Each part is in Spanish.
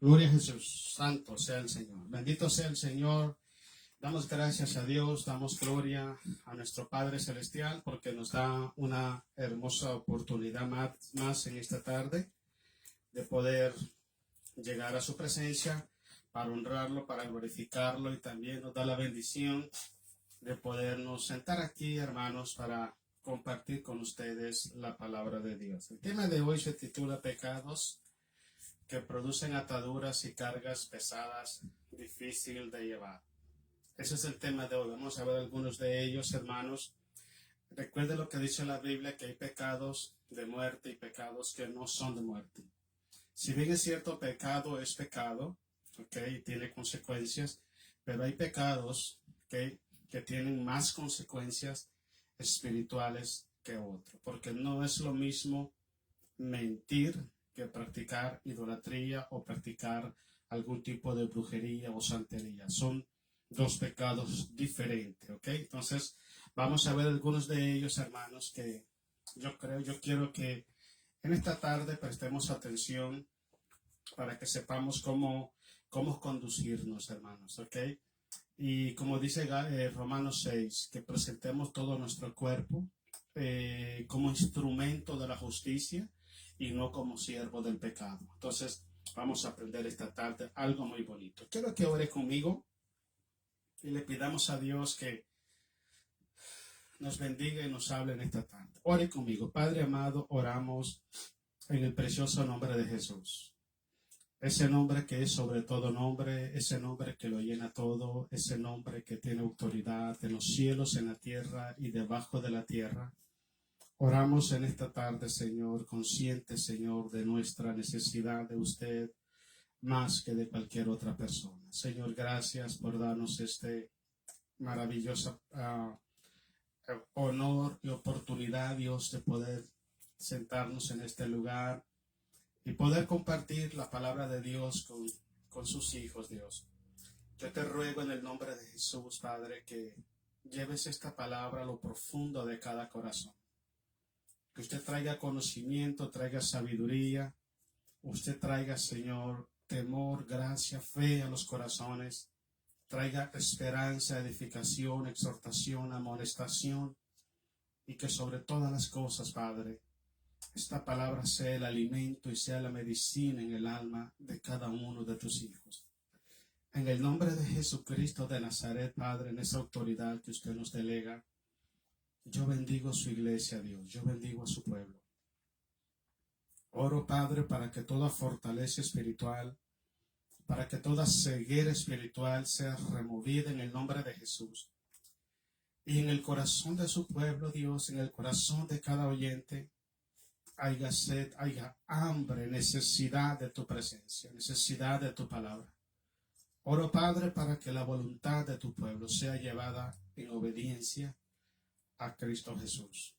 Gloria a Jesús, santo sea el Señor, bendito sea el Señor. Damos gracias a Dios, damos gloria a nuestro Padre Celestial porque nos da una hermosa oportunidad más en esta tarde de poder llegar a su presencia para honrarlo, para glorificarlo, y también nos da la bendición de podernos sentar aquí, hermanos, para compartir con ustedes la palabra de Dios. El tema de hoy se titula Pecados que producen ataduras y cargas pesadas, difícil de llevar. Ese es el tema de hoy. Vamos a ver algunos de ellos, hermanos. Recuerde lo que dice la Biblia, que hay pecados de muerte y pecados que no son de muerte. Si bien es cierto, pecado es pecado, y tiene consecuencias, pero hay pecados, que tienen más consecuencias espirituales que otros, porque no es lo mismo mentir que practicar idolatría o practicar algún tipo de brujería o santería. Son dos pecados diferentes, Entonces, vamos a ver algunos de ellos, hermanos, que yo quiero que en esta tarde prestemos atención para que sepamos cómo conducirnos, hermanos, Y como dice Romanos 6, que presentemos todo nuestro cuerpo como instrumento de la justicia y no como siervo del pecado. Entonces, vamos a aprender esta tarde algo muy bonito. Quiero que ore conmigo y le pidamos a Dios que nos bendiga y nos hable en esta tarde. Ore conmigo. Padre amado, oramos en el precioso nombre de Jesús. Ese nombre que es sobre todo nombre, ese nombre que lo llena todo, ese nombre que tiene autoridad en los cielos, en la tierra y debajo de la tierra. Oramos en esta tarde, Señor, consciente, Señor, de nuestra necesidad de usted más que de cualquier otra persona. Señor, gracias por darnos este maravilloso honor y oportunidad, Dios, de poder sentarnos en este lugar y poder compartir la palabra de Dios con sus hijos, Dios. Yo te ruego en el nombre de Jesús, Padre, que lleves esta palabra a lo profundo de cada corazón. Que usted traiga conocimiento, traiga sabiduría, usted traiga, Señor, temor, gracia, fe a los corazones, traiga esperanza, edificación, exhortación, amonestación, y que sobre todas las cosas, Padre, esta palabra sea el alimento y sea la medicina en el alma de cada uno de tus hijos. En el nombre de Jesucristo de Nazaret, Padre, en esa autoridad que usted nos delega, yo bendigo a su iglesia, Dios. Yo bendigo a su pueblo. Oro, Padre, para que toda fortaleza espiritual, para que toda ceguera espiritual sea removida en el nombre de Jesús. Y en el corazón de su pueblo, Dios, en el corazón de cada oyente, haya sed, haya hambre, necesidad de tu presencia, necesidad de tu palabra. Oro, Padre, para que la voluntad de tu pueblo sea llevada en obediencia a Cristo Jesús.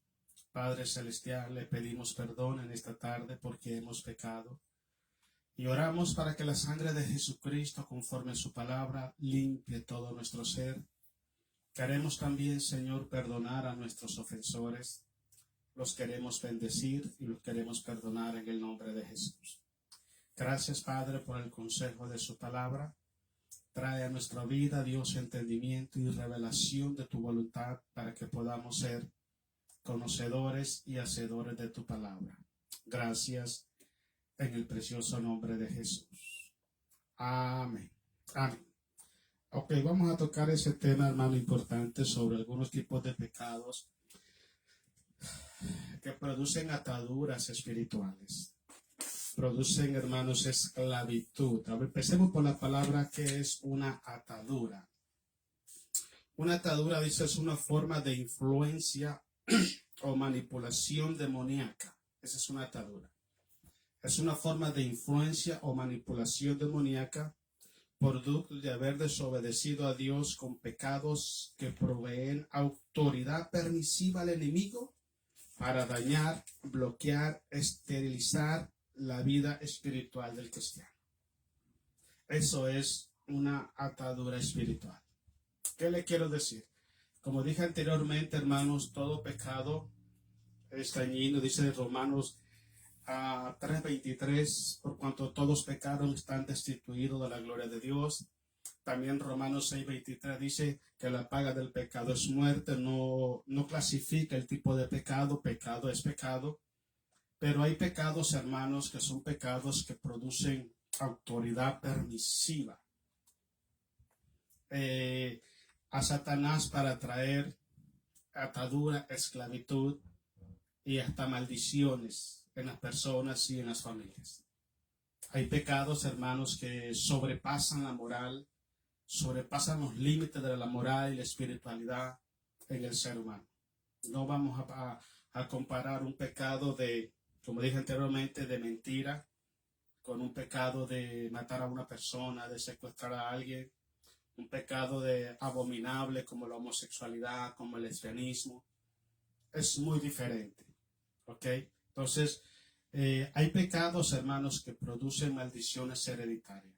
Padre Celestial, le pedimos perdón en esta tarde porque hemos pecado y oramos para que la sangre de Jesucristo, conforme a su palabra, limpie todo nuestro ser. Queremos también, Señor, perdonar a nuestros ofensores. Los queremos bendecir y los queremos perdonar en el nombre de Jesús. Gracias, Padre, por el consejo de su palabra. Trae a nuestra vida, Dios, entendimiento y revelación de tu voluntad para que podamos ser conocedores y hacedores de tu palabra. Gracias en el precioso nombre de Jesús. Amén. Amén. Ok, vamos a tocar ese tema, hermano, importante sobre algunos tipos de pecados que producen ataduras espirituales. Producen, hermanos, esclavitud. A ver, empecemos por la palabra que es una atadura. Una atadura, dice, es una forma de influencia o manipulación demoníaca. Esa es una atadura. Es una forma de influencia o manipulación demoníaca producto de haber desobedecido a Dios con pecados que proveen autoridad permisiva al enemigo para dañar, bloquear, esterilizar la vida espiritual del cristiano. Eso es una atadura espiritual. ¿Qué le quiero decir? Como dije anteriormente, hermanos, todo pecado es dañino, dice Romanos a 3:23, por cuanto todos pecaron, están destituidos de la gloria de Dios. También Romanos 6:23 dice que la paga del pecado es muerte, no clasifica el tipo de pecado, pecado es pecado, pero hay pecados, hermanos, que son pecados que producen autoridad permisiva a Satanás para traer atadura, esclavitud y hasta maldiciones en las personas y en las familias. Hay pecados, hermanos, que sobrepasan la moral, sobrepasan los límites de la moral y la espiritualidad en el ser humano. No vamos a comparar un pecado de, como dije anteriormente, de mentira con un pecado de matar a una persona, de secuestrar a alguien, un pecado de abominable como la homosexualidad, como el lesbianismo. Es muy diferente, ¿ok? Entonces, hay pecados, hermanos, que producen maldiciones hereditarias.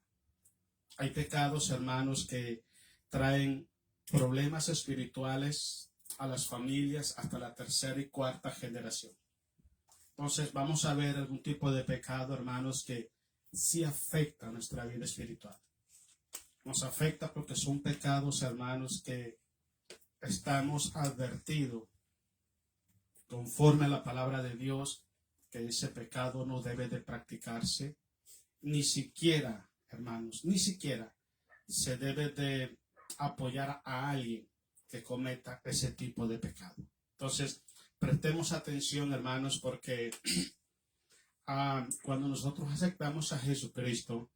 Hay pecados, hermanos, que traen problemas espirituales a las familias hasta la tercera y cuarta generación. Entonces, vamos a ver algún tipo de pecado, hermanos, que sí afecta a nuestra vida espiritual. Nos afecta porque son pecados, hermanos, que estamos advertidos conforme a la palabra de Dios, que ese pecado no debe de practicarse, ni siquiera, hermanos, ni siquiera se debe de apoyar a alguien que cometa ese tipo de pecado. Entonces, prestemos atención, hermanos, porque cuando nosotros aceptamos a Jesucristo,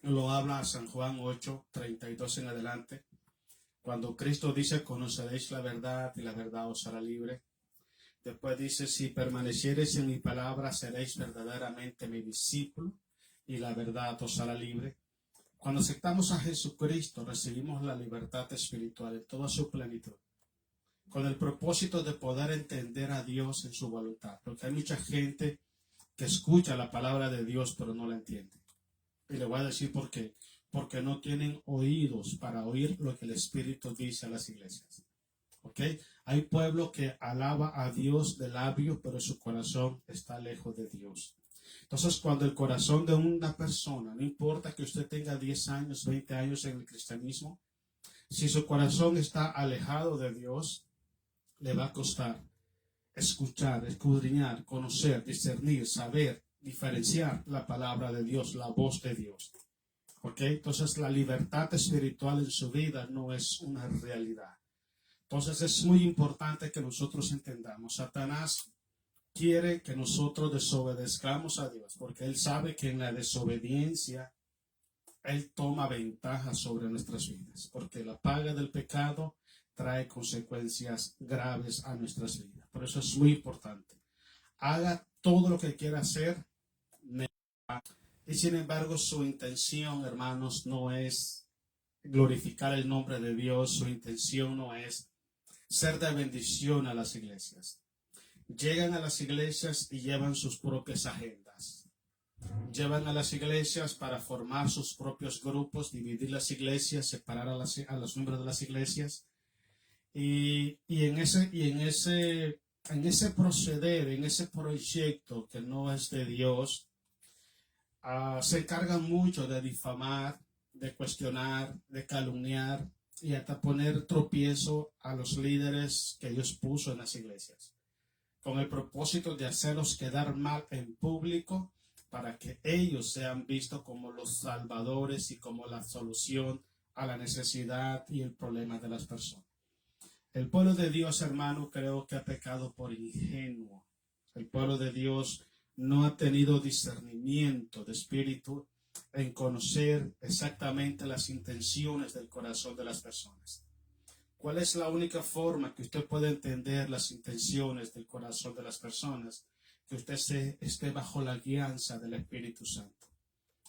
lo habla San Juan 8:32 en adelante, cuando Cristo dice, conoceréis la verdad y la verdad os hará libre. Después dice, si permaneciereis en mi palabra, seréis verdaderamente mi discípulo y la verdad os hará libre. Cuando aceptamos a Jesucristo, recibimos la libertad espiritual en toda su plenitud, con el propósito de poder entender a Dios en su voluntad, porque hay mucha gente que escucha la palabra de Dios pero no la entiende. Y le voy a decir por qué. Porque no tienen oídos para oír lo que el Espíritu dice a las iglesias. ¿Ok? Hay pueblo que alaba a Dios de labios, pero su corazón está lejos de Dios. Entonces, cuando el corazón de una persona, no importa que usted tenga 10 años, 20 años en el cristianismo, si su corazón está alejado de Dios, le va a costar escuchar, escudriñar, conocer, discernir, saber, diferenciar la palabra de Dios, la voz de Dios. ¿Ok? Entonces la libertad espiritual en su vida no es una realidad. Entonces es muy importante que nosotros entendamos. Satanás quiere que nosotros desobedezcamos a Dios, porque él sabe que en la desobediencia él toma ventaja sobre nuestras vidas, porque la paga del pecado trae consecuencias graves a nuestras vidas. Por eso es muy importante. Haga todo lo que quiera hacer, y sin embargo su intención, hermanos, no es glorificar el nombre de Dios, su intención no es ser de bendición a las iglesias. Llegan a las iglesias y llevan sus propias agendas. Llevan a las iglesias para formar sus propios grupos, dividir las iglesias, separar a los miembros de las iglesias. Y en ese proceder, en ese proyecto que no es de Dios, se encargan mucho de difamar, de cuestionar, de calumniar y hasta poner tropiezo a los líderes que Dios puso en las iglesias, con el propósito de hacerlos quedar mal en público para que ellos sean vistos como los salvadores y como la solución a la necesidad y el problema de las personas. El pueblo de Dios, hermano, creo que ha pecado por ingenuo. El pueblo de Dios no ha tenido discernimiento de espíritu en conocer exactamente las intenciones del corazón de las personas. ¿Cuál es la única forma que usted puede entender las intenciones del corazón de las personas? Que usted esté bajo la guianza del Espíritu Santo.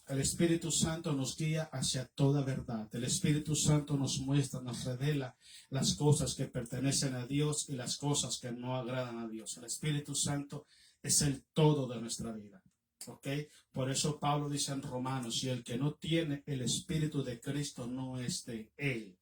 El Espíritu Santo nos guía hacia toda verdad. El Espíritu Santo nos muestra, nos revela las cosas que pertenecen a Dios y las cosas que no agradan a Dios. El Espíritu Santo es el todo de nuestra vida. ¿Ok? Por eso Pablo dice en Romanos, y el que no tiene el Espíritu de Cristo no es de él.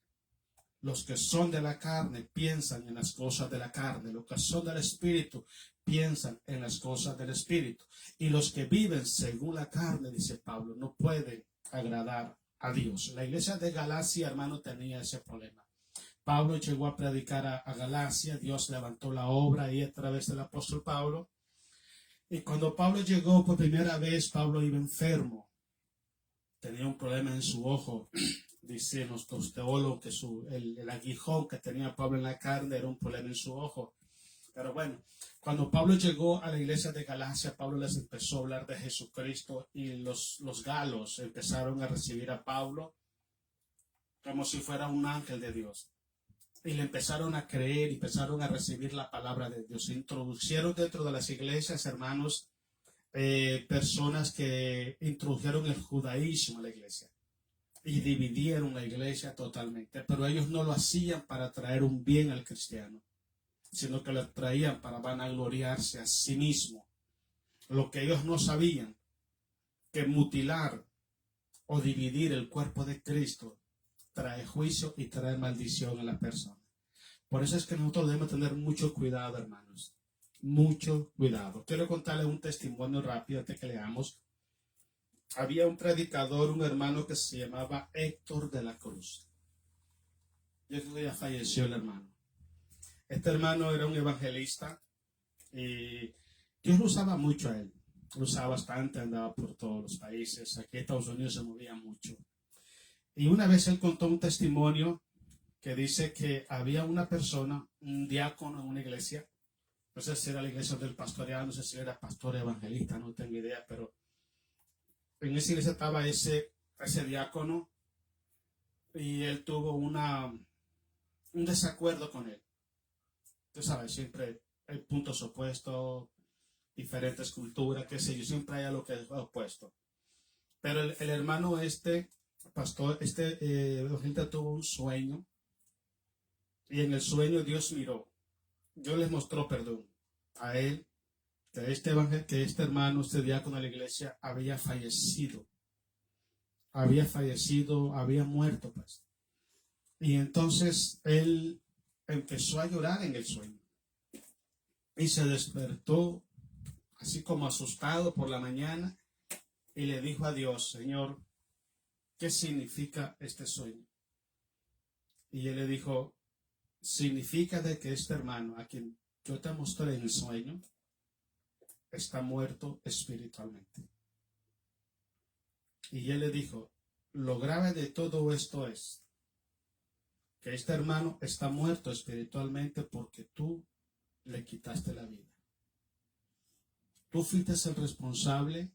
Los que son de la carne piensan en las cosas de la carne. Los que son del Espíritu piensan en las cosas del Espíritu. Y los que viven según la carne, dice Pablo, no pueden agradar a Dios. La iglesia de Galacia, hermano, tenía ese problema. Pablo llegó a predicar a Galacia. Dios levantó la obra ahí a través del apóstol Pablo. Y cuando Pablo llegó por primera vez, Pablo iba enfermo. Tenía un problema en su ojo. Dicen los teólogos que el aguijón que tenía Pablo en la carne era un problema en su ojo. Pero bueno, cuando Pablo llegó a la iglesia de Galacia, Pablo les empezó a hablar de Jesucristo y los galos empezaron a recibir a Pablo como si fuera un ángel de Dios. Y le empezaron a creer y empezaron a recibir la palabra de Dios. Se introdujeron dentro de las iglesias, hermanos, personas que introdujeron el judaísmo a la iglesia y dividieron la iglesia totalmente. Pero ellos no lo hacían para traer un bien al cristiano, sino que lo traían para vanagloriarse a sí mismo. Lo que ellos no sabían, que mutilar o dividir el cuerpo de Cristo trae juicio y trae maldición a la persona. Por eso es que nosotros debemos tener mucho cuidado, hermanos. Mucho cuidado. Quiero contarles un testimonio rápido antes que leamos. Había un predicador, un hermano que se llamaba Héctor de la Cruz. Yo creo que ya falleció el hermano. Este hermano era un evangelista y Dios lo usaba mucho a él. Lo usaba bastante, andaba por todos los países. Aquí en Estados Unidos se movía mucho. Y una vez él contó un testimonio que dice que había una persona, un diácono en una iglesia. No sé si era la iglesia del pastoreado, no sé si era pastor evangelista, no tengo idea, pero en esa iglesia estaba ese diácono y él tuvo un desacuerdo con él. Tú sabes, siempre hay puntos opuestos, diferentes culturas, qué sé yo, siempre hay algo que es opuesto. Pero el hermano pastor, evangelista tuvo un sueño y en el sueño Dios miró. Dios les mostró perdón a él, que este hermano, este diácono de la iglesia había fallecido, había muerto, pues. Y entonces él empezó a llorar en el sueño y se despertó así como asustado por la mañana y le dijo a Dios: Señor, ¿qué significa este sueño? Y él le dijo: significa de que este hermano a quien yo te mostré en el sueño está muerto espiritualmente. Y él le dijo: lo grave de todo esto es que este hermano está muerto espiritualmente porque tú le quitaste la vida. Tú fuiste el responsable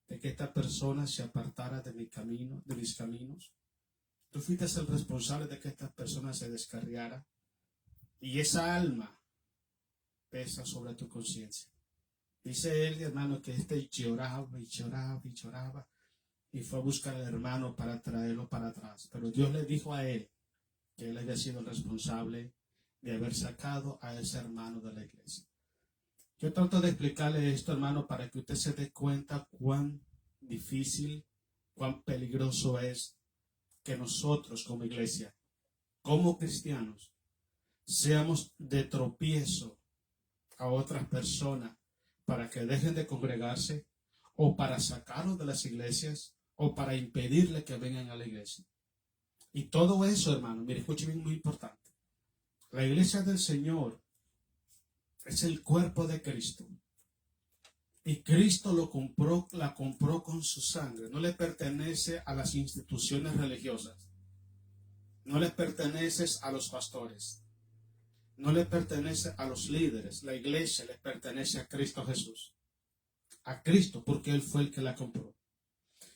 de que esta persona se apartara de mi camino, de mis caminos. Tú fuiste el responsable de que esta persona se descarriara. Y esa alma pesa sobre tu conciencia. Dice él, hermano, que lloraba y lloraba y lloraba. Y fue a buscar al hermano para traerlo para atrás. Pero Dios le dijo a él que él había sido el responsable de haber sacado a ese hermano de la iglesia. Yo trato de explicarle esto, hermano, para que usted se dé cuenta cuán difícil, cuán peligroso es que nosotros como iglesia, como cristianos, seamos de tropiezo a otras personas para que dejen de congregarse o para sacarlos de las iglesias o para impedirle que vengan a la iglesia. Y todo eso, hermano, mire, escuche bien, muy importante. La iglesia del Señor es el cuerpo de Cristo. Y Cristo la compró con su sangre. No le pertenece a las instituciones religiosas. No le pertenece a los pastores. No le pertenece a los líderes. La iglesia le pertenece a Cristo Jesús. A Cristo, porque Él fue el que la compró.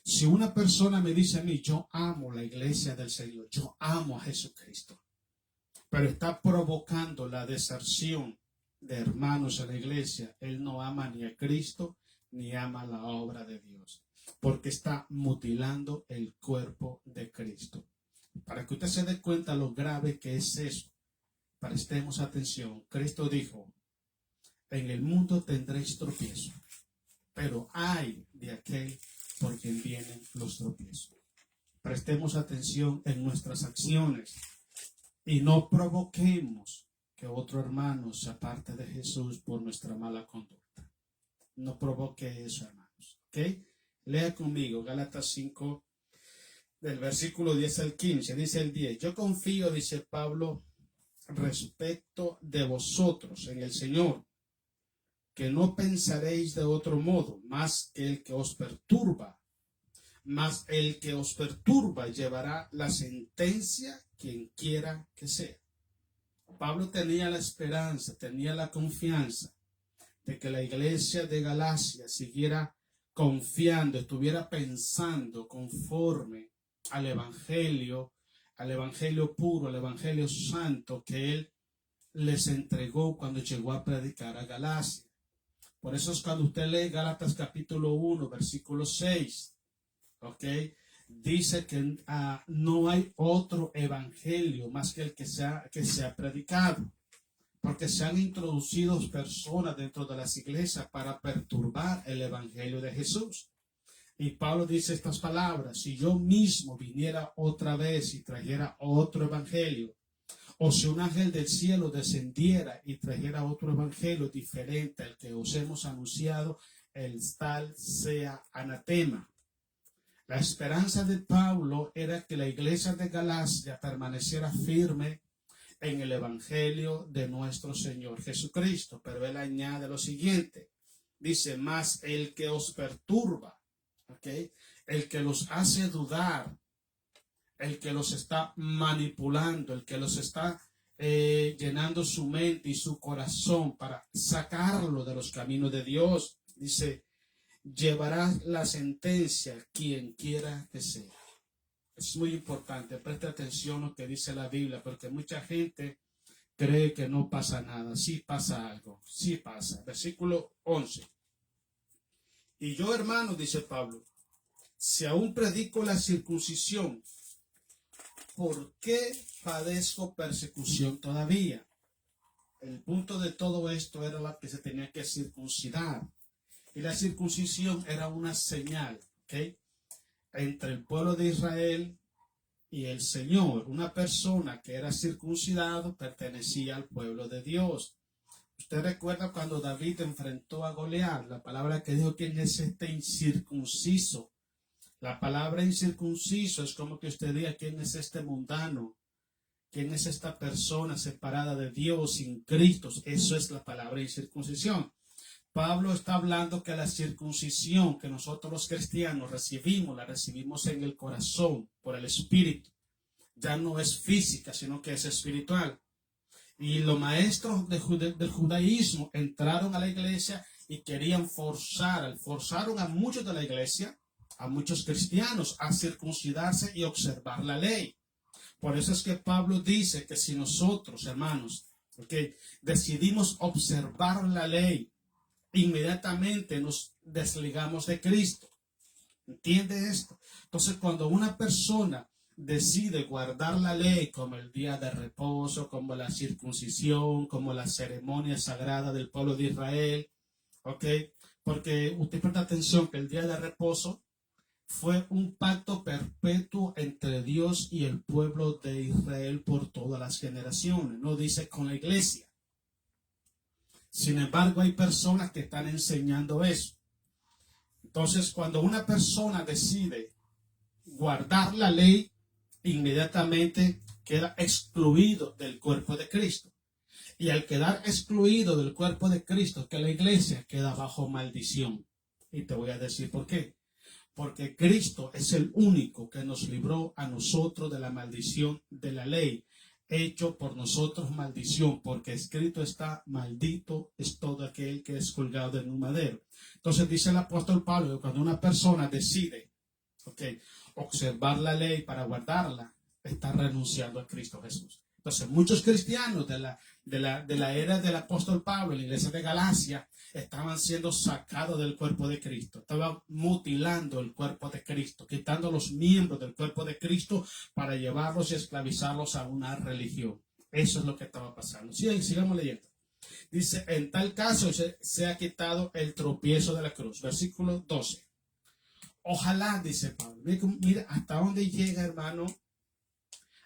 Si una persona me dice a mí: yo amo la iglesia del Señor, yo amo a Jesucristo, pero está provocando la deserción de hermanos en la iglesia, él no ama ni a Cristo ni ama la obra de Dios, porque está mutilando el cuerpo de Cristo. Para que usted se dé cuenta lo grave que es eso, prestemos atención. Cristo dijo: en el mundo tendréis tropiezo, pero ay de aquel por quien vienen los tropiezos. Prestemos atención en nuestras acciones. y no provoquemos que otro hermano se aparte de Jesús por nuestra mala conducta. No provoque eso, hermanos. ¿Ok? Lea conmigo Gálatas 5, del versículo 10 al 15. Dice el 10. Yo confío, dice Pablo, respecto de vosotros en el Señor, que no pensaréis de otro modo, más que el que os perturba. Mas el que os perturba llevará la sentencia, quien quiera que sea. Pablo tenía la esperanza, tenía la confianza de que la iglesia de Galacia siguiera confiando, estuviera pensando conforme al evangelio puro, al evangelio santo que él les entregó cuando llegó a predicar a Galacia. Por eso es cuando usted lee Gálatas capítulo 1, versículo 6, ¿ok? Dice que no hay otro evangelio más que el que se ha predicado, porque se han introducido personas dentro de las iglesias para perturbar el evangelio de Jesús. Y Pablo dice estas palabras: si yo mismo viniera otra vez y trajera otro evangelio, o si un ángel del cielo descendiera y trajera otro evangelio diferente al que os hemos anunciado, el tal sea anatema. La esperanza de Pablo era que la iglesia de Galacia permaneciera firme en el evangelio de nuestro Señor Jesucristo. Pero él añade lo siguiente. Dice, más el que os perturba, ¿okay? El que los hace dudar, el que los está manipulando, el que los está llenando su mente y su corazón para sacarlo de los caminos de Dios. Dice, llevará la sentencia quien quiera que sea. Es muy importante, preste atención a lo que dice la Biblia, porque mucha gente cree que no pasa nada. Sí pasa algo, sí pasa. Versículo 11. Y yo, hermano, dice Pablo, si aún predico la circuncisión, ¿por qué padezco persecución todavía? El punto de todo esto era la que se tenía que circuncidar. Y la circuncisión era una señal, ¿ok?, entre el pueblo de Israel y el Señor. Una persona que era circuncidado pertenecía al pueblo de Dios. Usted recuerda cuando David enfrentó a Goliat, la palabra que dijo: ¿quién es este incircunciso? La palabra incircunciso es como que usted diga: ¿quién es este mundano? ¿Quién es esta persona separada de Dios, sin Cristo? Eso es la palabra incircuncisión. Pablo está hablando que la circuncisión que nosotros los cristianos recibimos, la recibimos en el corazón, por el Espíritu. Ya no es física, sino que es espiritual. Y los maestros del judaísmo entraron a la iglesia y querían forzaron a muchos de la iglesia, a muchos cristianos, a circuncidarse y observar la ley. Por eso es que Pablo dice que si nosotros, hermanos, decidimos observar la ley, inmediatamente nos desligamos de Cristo. ¿Entiende esto? Entonces, cuando una persona decide guardar la ley, como el día de reposo, como la circuncisión, como la ceremonia sagrada del pueblo de Israel, ¿ok? Porque usted presta atención que el día de reposo fue un pacto perpetuo entre Dios y el pueblo de Israel por todas las generaciones. No dice con la iglesia. Sin embargo, hay personas que están enseñando eso. Entonces, cuando una persona decide guardar la ley, inmediatamente queda excluido del cuerpo de Cristo. Y al quedar excluido del cuerpo de Cristo, que la iglesia queda bajo maldición. Y te voy a decir por qué. Porque Cristo es el único que nos libró a nosotros de la maldición de la ley, hecho por nosotros maldición, porque escrito está: maldito es todo aquel que es colgado en un madero. Entonces dice el apóstol Pablo que cuando una persona decide observar la ley para guardarla, está renunciando a Cristo Jesús. Entonces muchos cristianos de la era del apóstol Pablo en la iglesia de Galacia estaban siendo sacados del cuerpo de Cristo, estaban mutilando el cuerpo de Cristo, quitando los miembros del cuerpo de Cristo para llevarlos y esclavizarlos a una religión. Eso es lo que estaba pasando. Sí, sigamos leyendo. Dice, en tal caso se ha quitado el tropiezo de la cruz. Versículo 12. Ojalá, dice Pablo, mira hasta dónde llega, hermano,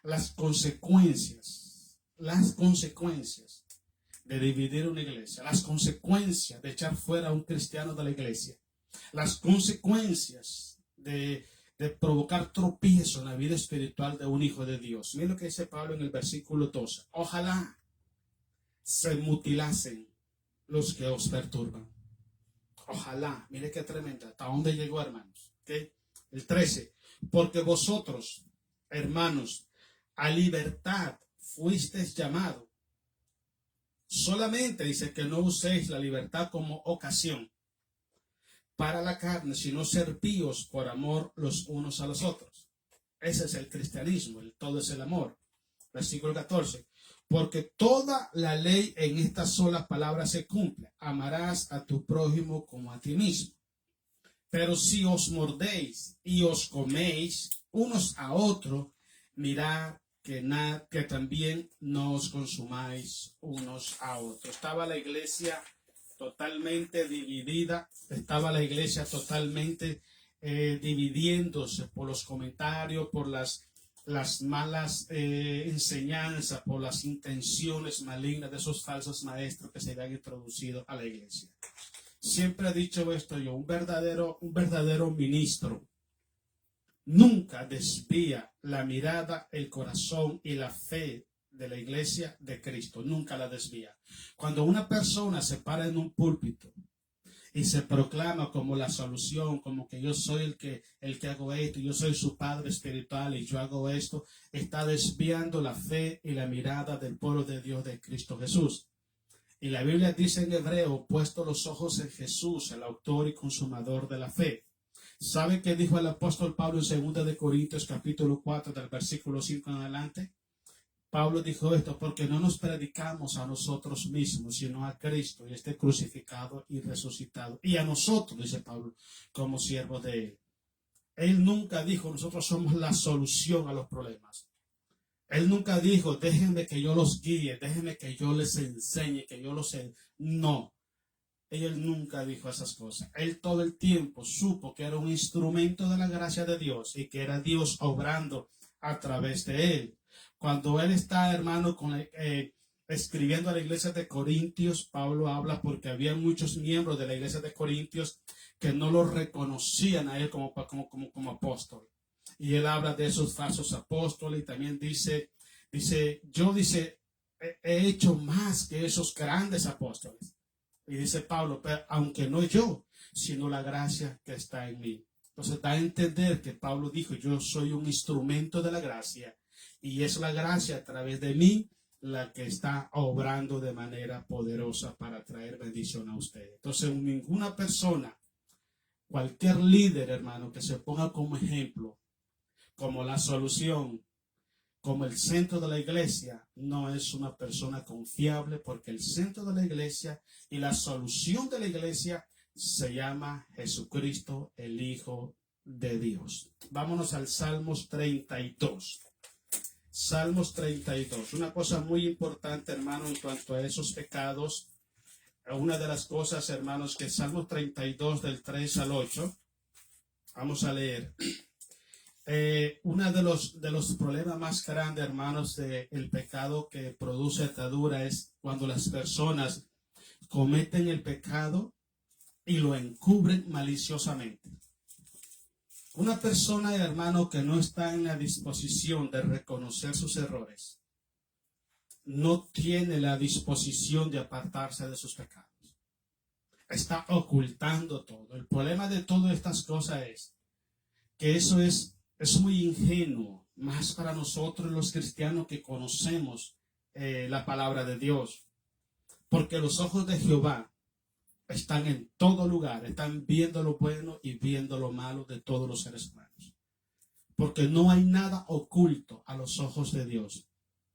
las consecuencias las consecuencias de dividir una iglesia, las consecuencias de echar fuera a un cristiano de la iglesia, las consecuencias de provocar tropiezo en la vida espiritual de un hijo de Dios. Mira lo que dice Pablo en el versículo 12. Ojalá se mutilasen los que os perturban. Ojalá, mire qué tremenda, hasta dónde llegó, hermanos. ¿Okay? El 13, porque vosotros, hermanos, a libertad fuisteis llamados. Solamente dice que no uséis la libertad como ocasión para la carne, sino servíos por amor los unos a los otros. Ese es el cristianismo, todo es el amor. Versículo 14. Porque toda la ley en esta sola palabra se cumple. Amarás a tu prójimo como a ti mismo. Pero si os mordéis y os coméis unos a otros, mirad que también no os consumáis unos a otros. Estaba la iglesia totalmente dividida, estaba la iglesia totalmente dividiéndose por los comentarios, por las malas enseñanzas, por las intenciones malignas de esos falsos maestros que se habían introducido a la iglesia. Siempre he dicho esto yo, un verdadero ministro nunca desvía la mirada, el corazón y la fe de la iglesia de Cristo, nunca la desvía. Cuando una persona se para en un púlpito y se proclama como la solución, como que yo soy el que hago esto, yo soy su padre espiritual y yo hago esto, está desviando la fe y la mirada del pueblo de Dios de Cristo Jesús. Y la Biblia dice en hebreo, puesto los ojos en Jesús, el autor y consumador de la fe. ¿Sabe qué dijo el apóstol Pablo en 2 de Corintios capítulo 4 del versículo 5 en adelante? Pablo dijo esto, porque no nos predicamos a nosotros mismos, sino a Cristo y este crucificado y resucitado. Y a nosotros, dice Pablo, como siervos de Él. Él nunca dijo, nosotros somos la solución a los problemas. Él nunca dijo, déjenme que yo los guíe, déjenme que yo les enseñe, que yo los... No. Él nunca dijo esas cosas. Él todo el tiempo supo que era un instrumento de la gracia de Dios y que era Dios obrando a través de él. Cuando él está, hermano, escribiendo a la iglesia de Corintios, Pablo habla porque había muchos miembros de la iglesia de Corintios que no lo reconocían a él como apóstol. Y él habla de esos falsos apóstoles y también dice, yo he hecho más que esos grandes apóstoles. Y dice Pablo, pero aunque no yo, sino la gracia que está en mí. Entonces da a entender que Pablo dijo, yo soy un instrumento de la gracia y es la gracia a través de mí la que está obrando de manera poderosa para traer bendición a usted. Entonces ninguna persona, cualquier líder, hermano, que se ponga como ejemplo, como la solución, como el centro de la iglesia, no es una persona confiable, porque el centro de la iglesia y la solución de la iglesia se llama Jesucristo, el Hijo de Dios. Vámonos al Salmos 32. Salmos 32. Una cosa muy importante, hermano, en cuanto a esos pecados. Una de las cosas, hermanos, que Salmos 32 del 3 al 8. Vamos a leer. Uno de los problemas más grandes, hermanos, del pecado que produce atadura es cuando las personas cometen el pecado y lo encubren maliciosamente. Una persona, hermano, que no está en la disposición de reconocer sus errores, no tiene la disposición de apartarse de sus pecados. Está ocultando todo. El problema de todas estas cosas es que eso es muy ingenuo, más para nosotros los cristianos que conocemos la palabra de Dios. Porque los ojos de Jehová están en todo lugar, están viendo lo bueno y viendo lo malo de todos los seres humanos. Porque no hay nada oculto a los ojos de Dios.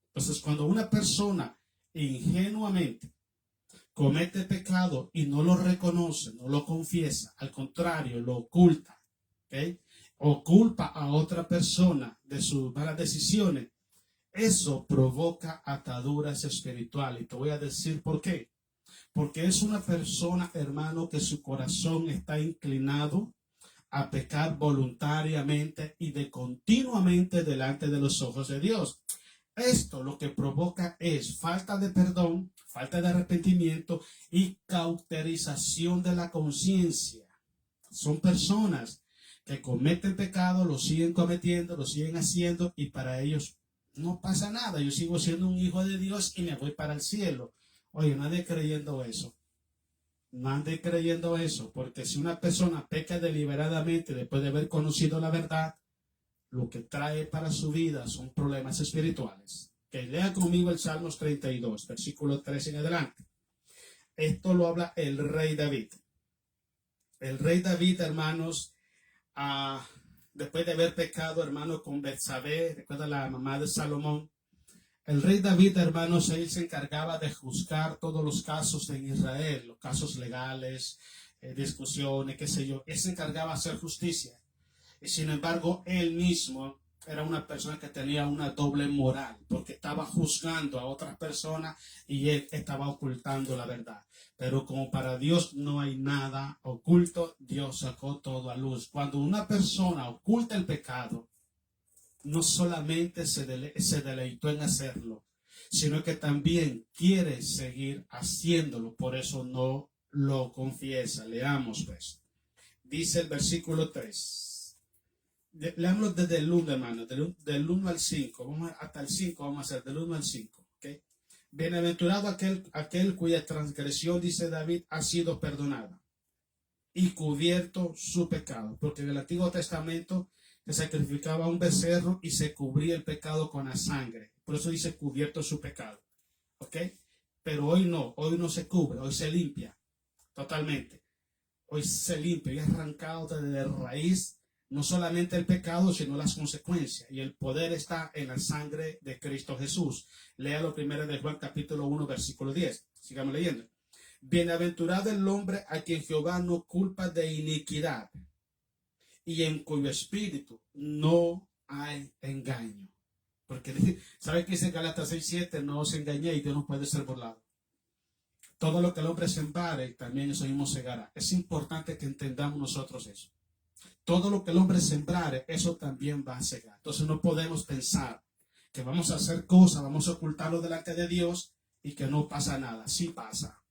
Entonces, cuando una persona ingenuamente comete pecado y no lo reconoce, no lo confiesa, al contrario, lo oculta, ¿ok?, o culpa a otra persona de sus malas decisiones, eso provoca ataduras espirituales. Y te voy a decir por qué. Porque es una persona, hermano, que su corazón está inclinado a pecar voluntariamente y continuamente delante de los ojos de Dios. esto lo que provoca es falta de perdón, falta de arrepentimiento y cauterización de la conciencia. Son personas que cometen pecado, lo siguen cometiendo, lo siguen haciendo y para ellos no pasa nada. Yo sigo siendo un hijo de Dios y me voy para el cielo. Oye, no ande creyendo eso. No ande creyendo eso, porque si una persona peca deliberadamente después de haber conocido la verdad, lo que trae para su vida son problemas espirituales. Que lea conmigo el Salmos 32, versículo 3 en adelante. Esto lo habla el rey David. El rey David, hermanos, después de haber pecado, hermano, con Betsabé, recuerda la mamá de Salomón. El rey David, hermanos, él se encargaba de juzgar todos los casos en Israel, los casos legales, discusiones, qué sé yo. Él se encargaba de hacer justicia. Y sin embargo, él mismo era una persona que tenía una doble moral, porque estaba juzgando a otras personas y él estaba ocultando la verdad. Pero como para Dios no hay nada oculto, Dios sacó todo a luz. Cuando una persona oculta el pecado, no solamente se deleitó en hacerlo, sino que también quiere seguir haciéndolo. Por eso no lo confiesa. Leamos pues. Dice el versículo 3. Leamos desde el 1, hermano, del 1 al 5, hasta el 5 vamos a hacer, del 1 al 5, ¿okay? Bienaventurado aquel cuya transgresión, dice David, ha sido perdonada y cubierto su pecado, porque en el Antiguo Testamento se sacrificaba un becerro y se cubría el pecado con la sangre, por eso dice cubierto su pecado, ¿ok? Pero hoy no se cubre, hoy se limpia totalmente, hoy se limpia y es arrancado desde raíz. No solamente el pecado, sino las consecuencias. Y el poder está en la sangre de Cristo Jesús. Lea lo primero de Juan capítulo 1, versículo 10. Sigamos leyendo. Bienaventurado el hombre a quien Jehová no culpa de iniquidad y en cuyo espíritu no hay engaño. Porque, ¿sabe qué dice Gálatas 6:7? No os engañéis, Dios no puede ser burlado. Todo lo que el hombre sembrare, también eso mismo segará. Es importante que entendamos nosotros eso. Todo lo que el hombre sembrare, eso también va a cegar. Entonces no podemos pensar que vamos a hacer cosas, vamos a ocultarlo delante de Dios y que no pasa nada. Sí pasa,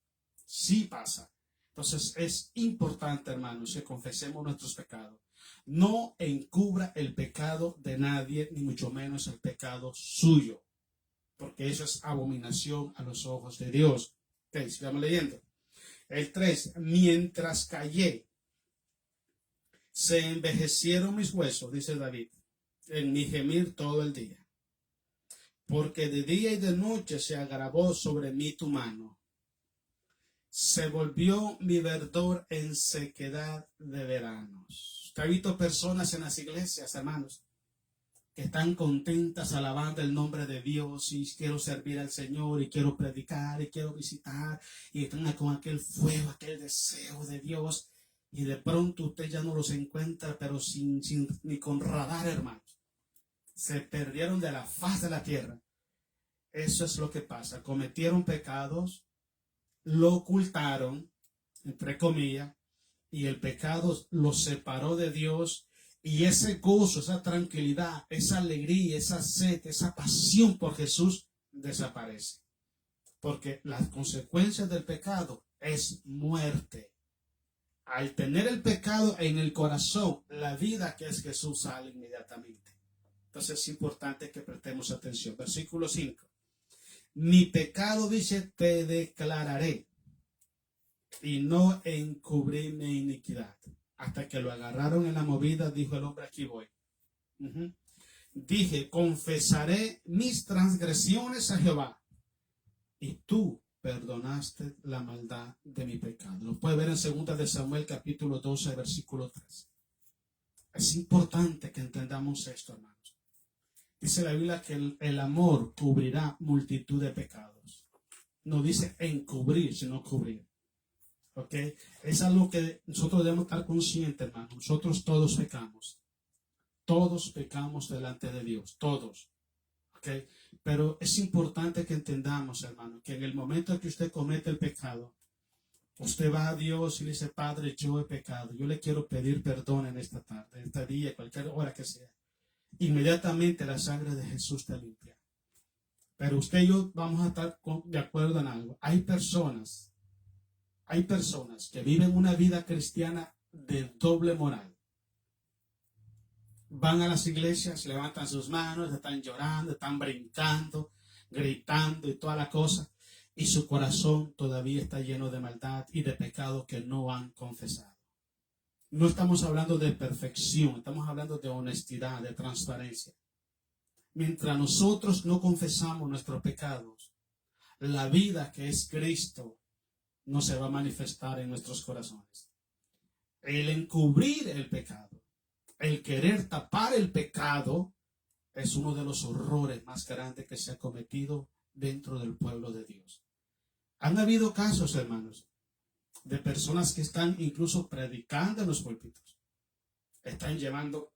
sí pasa. Entonces es importante, hermanos, que confesemos nuestros pecados. No encubra el pecado de nadie, ni mucho menos el pecado suyo, porque eso es abominación a los ojos de Dios. Ok, sigamos leyendo. El 3, mientras callé, se envejecieron mis huesos, dice David, en mi gemir todo el día. Porque de día y de noche se agravó sobre mí tu mano. Se volvió mi verdor en sequedad de veranos. Usted ha visto personas en las iglesias, hermanos, que están contentas alabando el nombre de Dios y quiero servir al Señor y quiero predicar y quiero visitar y están con aquel fuego, aquel deseo de Dios. Y de pronto usted ya no los encuentra, pero sin ni con radar, hermanos. Se perdieron de la faz de la tierra. Eso es lo que pasa. Cometieron pecados, lo ocultaron, entre comillas, y el pecado los separó de Dios. Y ese gozo, esa tranquilidad, esa alegría, esa sed, esa pasión por Jesús desaparece. Porque las consecuencias del pecado es muerte. Al tener el pecado en el corazón, la vida que es Jesús sale inmediatamente. Entonces es importante que prestemos atención. Versículo 5. Mi pecado, dice, te declararé y no encubrí mi iniquidad. Hasta que lo agarraron en la movida, dijo el hombre, aquí voy. Dije, confesaré mis transgresiones a Jehová y tú perdonaste la maldad de mi pecado. Lo puede ver en 2 de Samuel capítulo 12 versículo 3. Es importante que entendamos esto, hermanos. Dice la Biblia que el amor cubrirá multitud de pecados. No dice encubrir, sino cubrir. ¿Ok? Es algo que nosotros debemos estar conscientes, hermanos. Nosotros todos pecamos. Todos pecamos delante de Dios. Todos. ¿Ok? Pero es importante que entendamos, hermano, que en el momento en que usted comete el pecado, usted va a Dios y le dice, Padre, yo he pecado. Yo le quiero pedir perdón en esta tarde, en este día, cualquier hora que sea. Inmediatamente la sangre de Jesús te limpia. Pero usted y yo vamos a estar de acuerdo en algo. Hay personas que viven una vida cristiana de doble moral. Van a las iglesias, levantan sus manos, están llorando, están brincando, gritando y toda la cosa. Y su corazón todavía está lleno de maldad y de pecado que no han confesado. No estamos hablando de perfección, estamos hablando de honestidad, de transparencia. Mientras nosotros no confesamos nuestros pecados, la vida que es Cristo no se va a manifestar en nuestros corazones. El encubrir el pecado, el querer tapar el pecado, es uno de los horrores más grandes que se ha cometido dentro del pueblo de Dios. Han habido casos, hermanos, de personas que están incluso predicando en los púlpitos. Están llevando,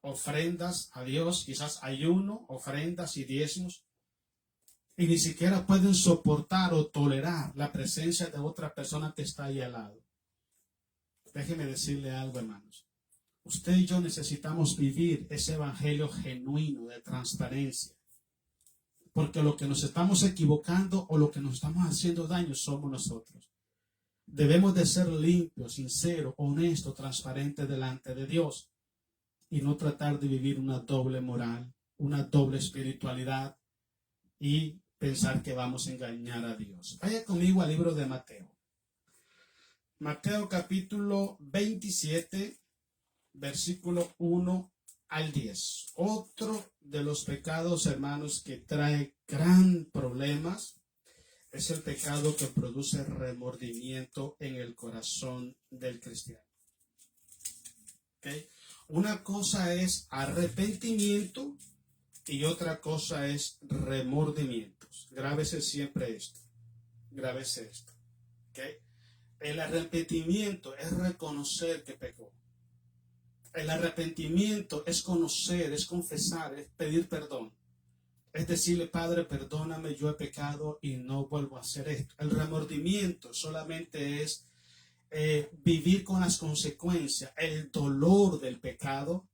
ofrendas a Dios, quizás ayuno, ofrendas y diezmos, y ni siquiera pueden soportar o tolerar la presencia de otra persona que está ahí al lado. Déjeme decirle algo, hermanos. Usted y yo necesitamos vivir ese evangelio genuino de transparencia. Porque lo que nos estamos equivocando o lo que nos estamos haciendo daño somos nosotros. Debemos de ser limpios, sinceros, honestos, transparentes delante de Dios. Y no tratar de vivir una doble moral, una doble espiritualidad y pensar que vamos a engañar a Dios. Vaya conmigo al libro de Mateo. Mateo capítulo 27, versículo 1 al 10. Otro de los pecados, hermanos, que trae gran problemas es el pecado que produce remordimiento en el corazón del cristiano. ¿Okay? Una cosa es arrepentimiento y otra cosa es remordimientos. Grábese siempre esto. Grábese esto. ¿Okay? El arrepentimiento es reconocer que pecó. El arrepentimiento es conocer, es confesar, es pedir perdón. Es decirle, Padre, perdóname, yo he pecado y no vuelvo a hacer esto. El remordimiento solamente es vivir con las consecuencias, el dolor del pecado,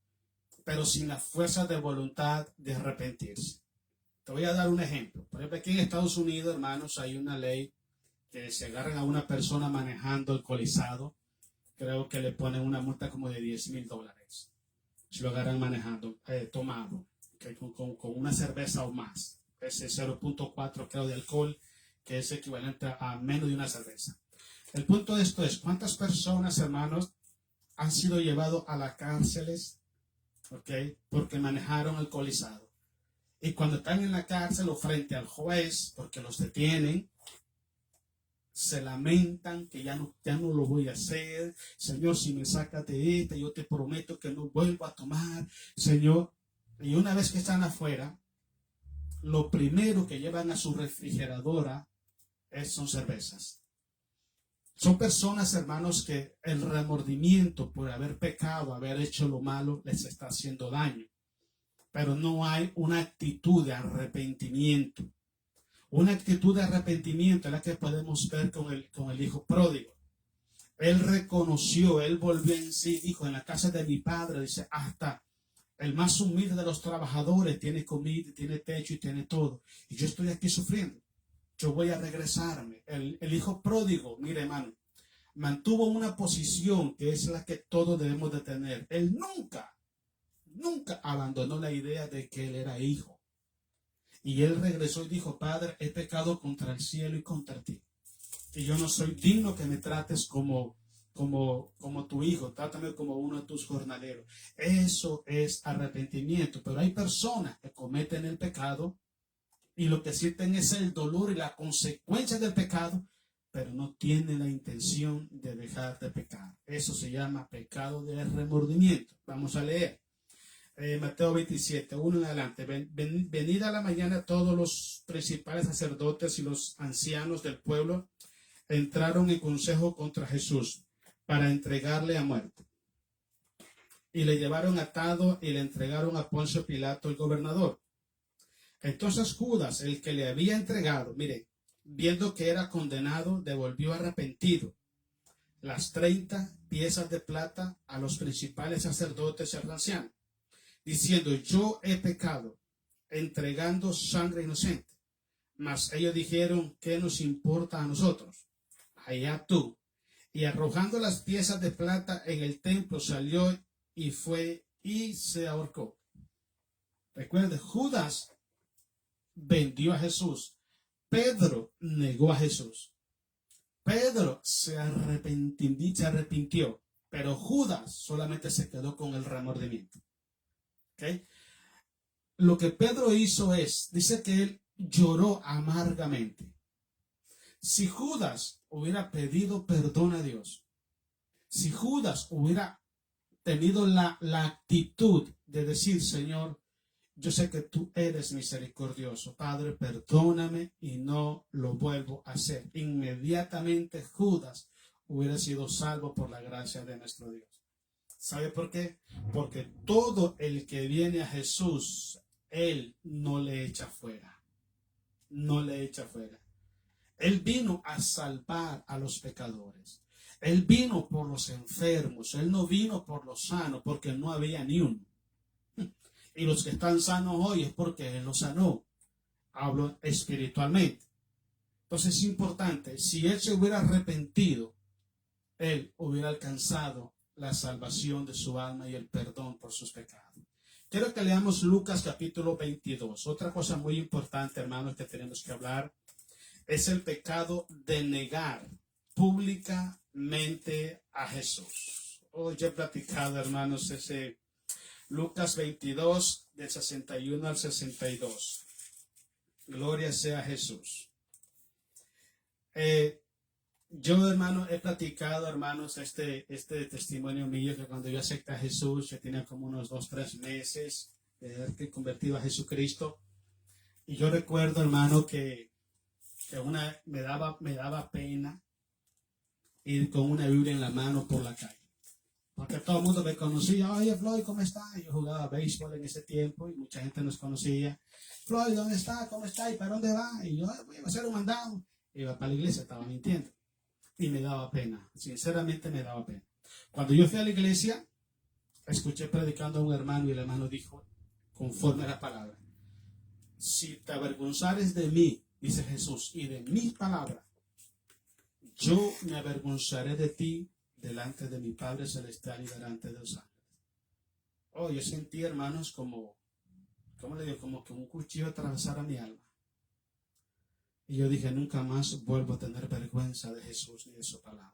pero sin la fuerza de voluntad de arrepentirse. Te voy a dar un ejemplo. Por ejemplo, aquí en Estados Unidos, hermanos, hay una ley que si agarran a una persona manejando alcoholizado, creo que le ponen una multa como de $10,000. Si lo agarran manejando, tomado, con una cerveza o más. Ese 0.4 creo de alcohol, que es equivalente a menos de una cerveza. El punto de esto es, ¿cuántas personas, hermanos, han sido llevados a las cárceles, porque manejaron alcoholizado? Y cuando están en la cárcel o frente al juez, porque los detienen, se lamentan que ya no lo voy a hacer. Señor, si me sacas de esta, yo te prometo que no vuelvo a tomar, Señor. Y una vez que están afuera, lo primero que llevan a su refrigeradora son cervezas. Son personas, hermanos, que el remordimiento por haber pecado, haber hecho lo malo, les está haciendo daño. Pero no hay una actitud de arrepentimiento. Una actitud de arrepentimiento es la que podemos ver con el hijo pródigo. Él reconoció, él volvió en sí, dijo, en la casa de mi padre, dice, hasta el más humilde de los trabajadores tiene comida, tiene techo y tiene todo. Y yo estoy aquí sufriendo. Yo voy a regresarme. El hijo pródigo, mire, hermano, mantuvo una posición que es la que todos debemos de tener. Él nunca abandonó la idea de que él era hijo. Y él regresó y dijo, Padre, he pecado contra el cielo y contra ti. Y yo no soy digno que me trates como tu hijo, trátame como uno de tus jornaleros. Eso es arrepentimiento. Pero hay personas que cometen el pecado y lo que sienten es el dolor y la consecuencia del pecado, pero no tienen la intención de dejar de pecar. Eso se llama pecado de remordimiento. Vamos a leer. Mateo 27, 1 en adelante. Venida a la mañana todos los principales sacerdotes y los ancianos del pueblo entraron en consejo contra Jesús para entregarle a muerte. Y le llevaron atado y le entregaron a Poncio Pilato, el gobernador. Entonces Judas, el que le había entregado, mire, viendo que era condenado, devolvió arrepentido las 30 piezas de plata a los principales sacerdotes y al anciano, diciendo, yo he pecado, entregando sangre inocente. Mas ellos dijeron, ¿qué nos importa a nosotros? Allá tú. Y arrojando las piezas de plata en el templo, salió y fue y se ahorcó. Recuerde, Judas vendió a Jesús. Pedro negó a Jesús. Pedro se arrepintió, pero Judas solamente se quedó con el remordimiento. ¿Okay? Lo que Pedro hizo dice que él lloró amargamente. Si Judas hubiera pedido perdón a Dios, si Judas hubiera tenido la actitud de decir, Señor, yo sé que tú eres misericordioso, Padre, perdóname y no lo vuelvo a hacer. Inmediatamente Judas hubiera sido salvo por la gracia de nuestro Dios. ¿Sabe por qué? Porque todo el que viene a Jesús, Él no le echa fuera. No le echa fuera. Él vino a salvar a los pecadores. Él vino por los enfermos. Él no vino por los sanos, porque no había ni uno. Y los que están sanos hoy es porque Él los sanó. Hablo espiritualmente. Entonces es importante, si Él se hubiera arrepentido, Él hubiera alcanzado la salvación de su alma y el perdón por sus pecados. Quiero que leamos Lucas capítulo 22. Otra cosa muy importante, hermanos, que tenemos que hablar es el pecado de negar públicamente a Jesús. Hoy he platicado, hermanos, ese Lucas 22, del 61 al 62. Gloria sea a Jesús. Yo, hermano, he platicado, hermanos, este testimonio mío, que cuando yo acepté a Jesús, yo tenía como unos 2-3 meses de haber convertido a Jesucristo. Y yo recuerdo, hermano, que me daba pena ir con una Biblia en la mano por la calle. Porque todo el mundo me conocía. Oye, Floyd, ¿cómo está? Yo jugaba béisbol en ese tiempo y mucha gente nos conocía. Floyd, ¿dónde está? ¿Cómo está? ¿Y para dónde va? Y yo, voy a hacer un mandado. Iba para la iglesia, estaba mintiendo. Y me daba pena. Sinceramente me daba pena. Cuando yo fui a la iglesia, escuché predicando a un hermano y el hermano dijo, conforme a la palabra, si te avergonzares de mí, dice Jesús, y de mi palabra, yo me avergonzaré de ti delante de mi Padre Celestial y delante de los ángeles. Oh, yo sentí, hermanos, como que un cuchillo atravesara mi alma. Y yo dije, nunca más vuelvo a tener vergüenza de Jesús ni de su palabra.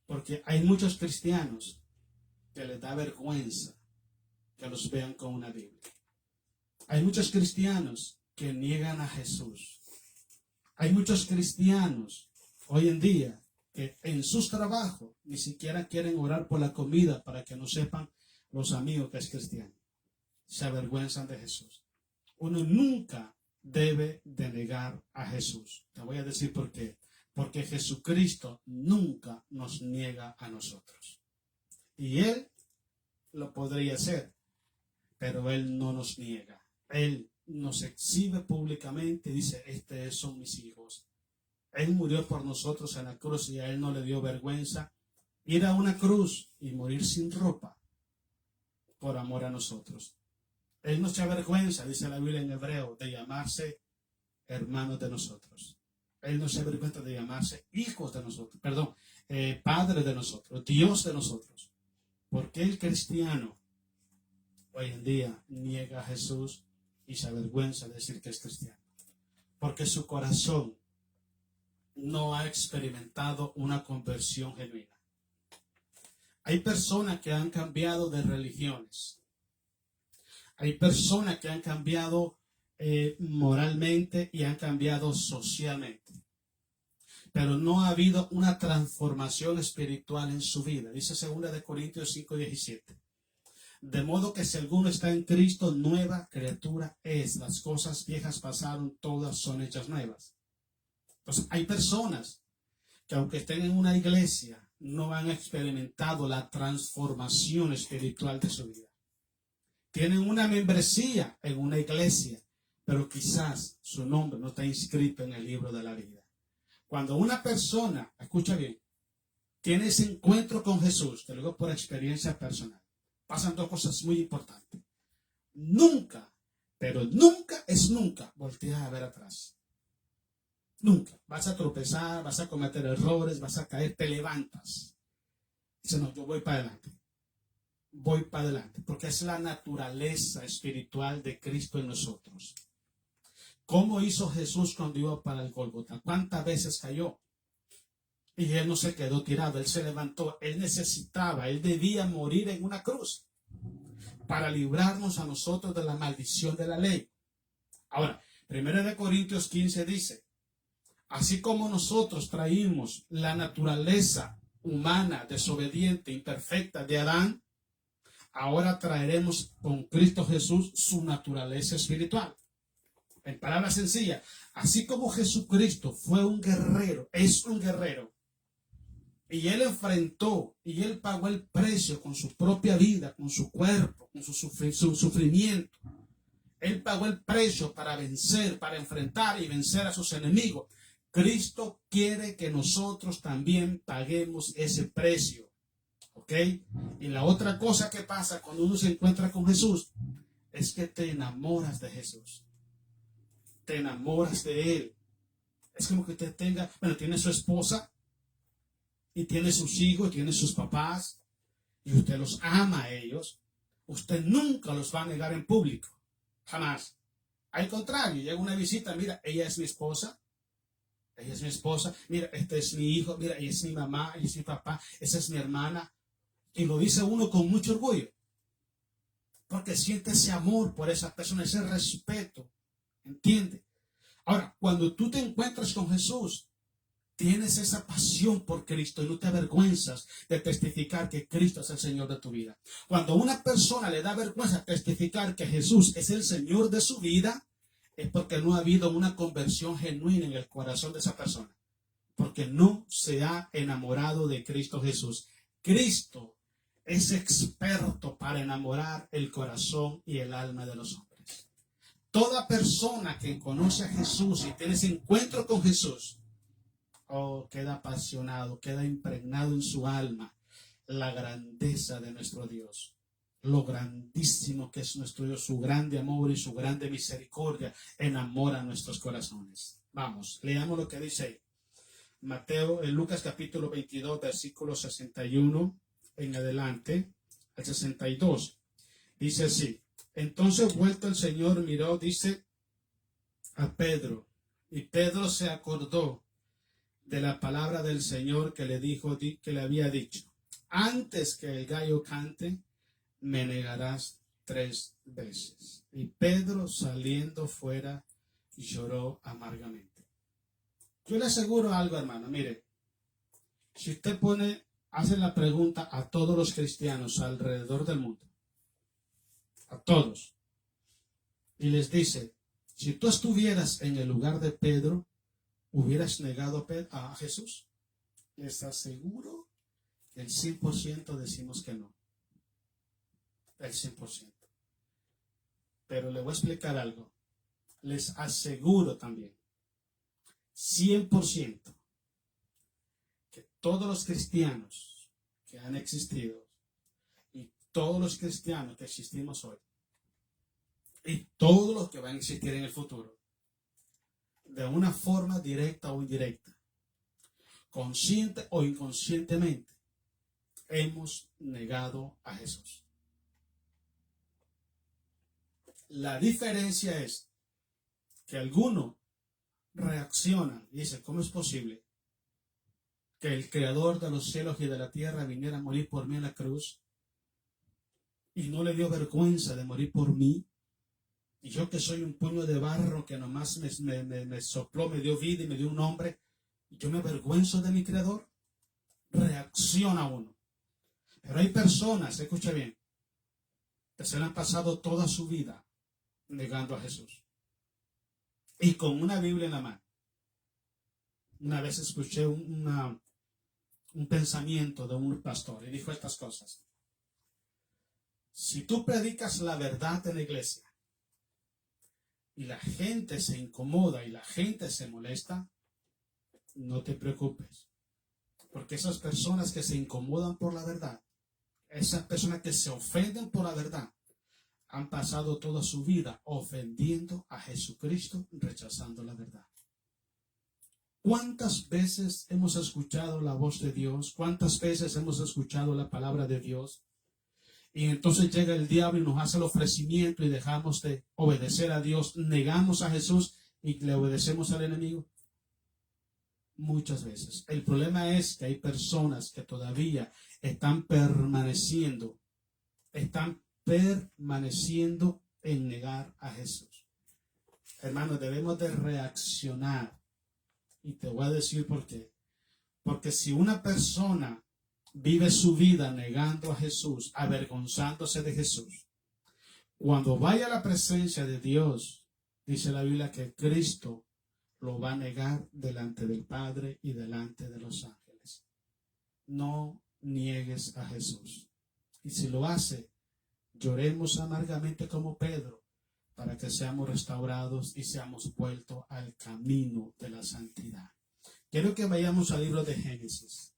Porque hay muchos cristianos que les da vergüenza que los vean con una Biblia. Hay muchos cristianos que niegan a Jesús. Hay muchos cristianos hoy en día que en sus trabajos ni siquiera quieren orar por la comida para que no sepan los amigos que es cristiano. Se avergüenzan de Jesús. Uno nunca debe de negar a Jesús. Te voy a decir por qué. Porque Jesucristo nunca nos niega a nosotros. Y Él lo podría hacer, pero Él no nos niega. Él nos exhibe públicamente y dice, estos son mis hijos. Él murió por nosotros en la cruz y a Él no le dio vergüenza ir a una cruz y morir sin ropa por amor a nosotros. Él no se avergüenza, dice la Biblia en hebreo, de llamarse hermanos de nosotros. Él no se avergüenza de llamarse hijos de nosotros, padre de nosotros, Dios de nosotros. Porque el cristiano hoy en día niega a Jesús y se avergüenza de decir que es cristiano? Porque su corazón no ha experimentado una conversión genuina. Hay personas que han cambiado de religiones. Hay personas que han cambiado moralmente y han cambiado socialmente. Pero no ha habido una transformación espiritual en su vida. Dice 2 Corintios 5:17. De modo que si alguno está en Cristo, nueva criatura es. Las cosas viejas pasaron, todas son hechas nuevas. Entonces, hay personas que aunque estén en una iglesia, no han experimentado la transformación espiritual de su vida. Tienen una membresía en una iglesia, pero quizás su nombre no está inscrito en el libro de la vida. Cuando una persona, escucha bien, tiene ese encuentro con Jesús, te lo digo por experiencia personal, pasan dos cosas muy importantes. Nunca Pero nunca es nunca voltear a ver atrás. Nunca. Vas a tropezar, vas a cometer errores, vas a caer, te levantas. Dice, no, yo voy para adelante. Voy para adelante. Porque es la naturaleza espiritual de Cristo en nosotros. ¿Cómo hizo Jesús cuando iba para el Gólgota? ¿Cuántas veces cayó? Y él no se quedó tirado, él se levantó. Él necesitaba, él debía morir en una cruz para librarnos a nosotros de la maldición de la ley. Ahora, 1 Corintios 15 dice, así como nosotros traímos la naturaleza humana, desobediente, imperfecta de Adán, ahora traeremos con Cristo Jesús su naturaleza espiritual. En palabras sencillas, así como Jesucristo fue un guerrero, es un guerrero, y él enfrentó y él pagó el precio con su propia vida, con su cuerpo, con su sufrimiento. Él pagó el precio para vencer, para enfrentar y vencer a sus enemigos. Cristo quiere que nosotros también paguemos ese precio. ¿Ok? Y la otra cosa que pasa cuando uno se encuentra con Jesús es que te enamoras de Jesús. Te enamoras de Él. Es como que usted tenga, bueno, tiene su esposa y tiene sus hijos, y tiene sus papás, y usted los ama a ellos. Usted nunca los va a negar en público. Jamás. Al contrario, llega una visita, mira, ella es mi esposa. Ella es mi esposa. Mira, este es mi hijo. Mira, ella es mi mamá, ella es mi papá. Esa es mi hermana. Y lo dice uno con mucho orgullo. Porque siente ese amor por esa persona, ese respeto. ¿Entiende? Ahora, cuando tú te encuentras con Jesús, tienes esa pasión por Cristo y no te avergüenzas de testificar que Cristo es el Señor de tu vida. Cuando a una persona le da vergüenza testificar que Jesús es el Señor de su vida, es porque no ha habido una conversión genuina en el corazón de esa persona. Porque no se ha enamorado de Cristo Jesús. Cristo es experto para enamorar el corazón y el alma de los hombres. Toda persona que conoce a Jesús y tiene ese encuentro con Jesús, queda apasionado, queda impregnado en su alma la grandeza de nuestro Dios, lo grandísimo que es nuestro Dios, su grande amor y su grande misericordia enamora nuestros corazones. Vamos, leamos lo que dice ahí. Lucas capítulo 22, versículo 61 en adelante, al 62. Dice así, entonces vuelto el Señor miró, dice, a Pedro, y Pedro se acordó de la palabra del Señor que le dijo, que le había dicho, antes que el gallo cante, me negarás 3 veces. Y Pedro saliendo fuera lloró amargamente. Yo le aseguro algo, hermano, mire, si usted hace la pregunta a todos los cristianos alrededor del mundo, a todos, y les dice, si tú estuvieras en el lugar de Pedro, ¿hubieras negado a Jesús? Les aseguro que el 100% decimos que no. El 100%. Pero le voy a explicar algo. Les aseguro también, 100%, que todos los cristianos que han existido y todos los cristianos que existimos hoy y todos los que van a existir en el futuro, de una forma directa o indirecta, consciente o inconscientemente, hemos negado a Jesús. La diferencia es que algunos reaccionan y dicen, ¿cómo es posible que el Creador de los cielos y de la tierra viniera a morir por mí en la cruz y no le dio vergüenza de morir por mí? Y yo que soy un puño de barro que nomás me sopló, me dio vida y me dio un nombre, y yo me avergüenzo de mi Creador. Reacciona uno. Pero hay personas, escucha bien, que se le han pasado toda su vida negando a Jesús. Y con una Biblia en la mano. Una vez escuché un pensamiento de un pastor y dijo estas cosas. Si tú predicas la verdad en la iglesia y la gente se incomoda y la gente se molesta, no te preocupes. Porque esas personas que se incomodan por la verdad, esas personas que se ofenden por la verdad, han pasado toda su vida ofendiendo a Jesucristo, rechazando la verdad. ¿Cuántas veces hemos escuchado la voz de Dios? ¿Cuántas veces hemos escuchado la palabra de Dios? Y entonces llega el diablo y nos hace el ofrecimiento y dejamos de obedecer a Dios, negamos a Jesús y le obedecemos al enemigo. Muchas veces. El problema es que hay personas que todavía están permaneciendo en negar a Jesús. Hermanos, debemos de reaccionar. Y te voy a decir por qué. Porque si una persona vive su vida negando a Jesús, avergonzándose de Jesús, cuando vaya a la presencia de Dios, dice la Biblia que Cristo lo va a negar delante del Padre y delante de los ángeles. No niegues a Jesús. Y si lo hace, lloremos amargamente como Pedro, para que seamos restaurados y seamos vueltos al camino de la santidad. Quiero que vayamos al libro de Génesis.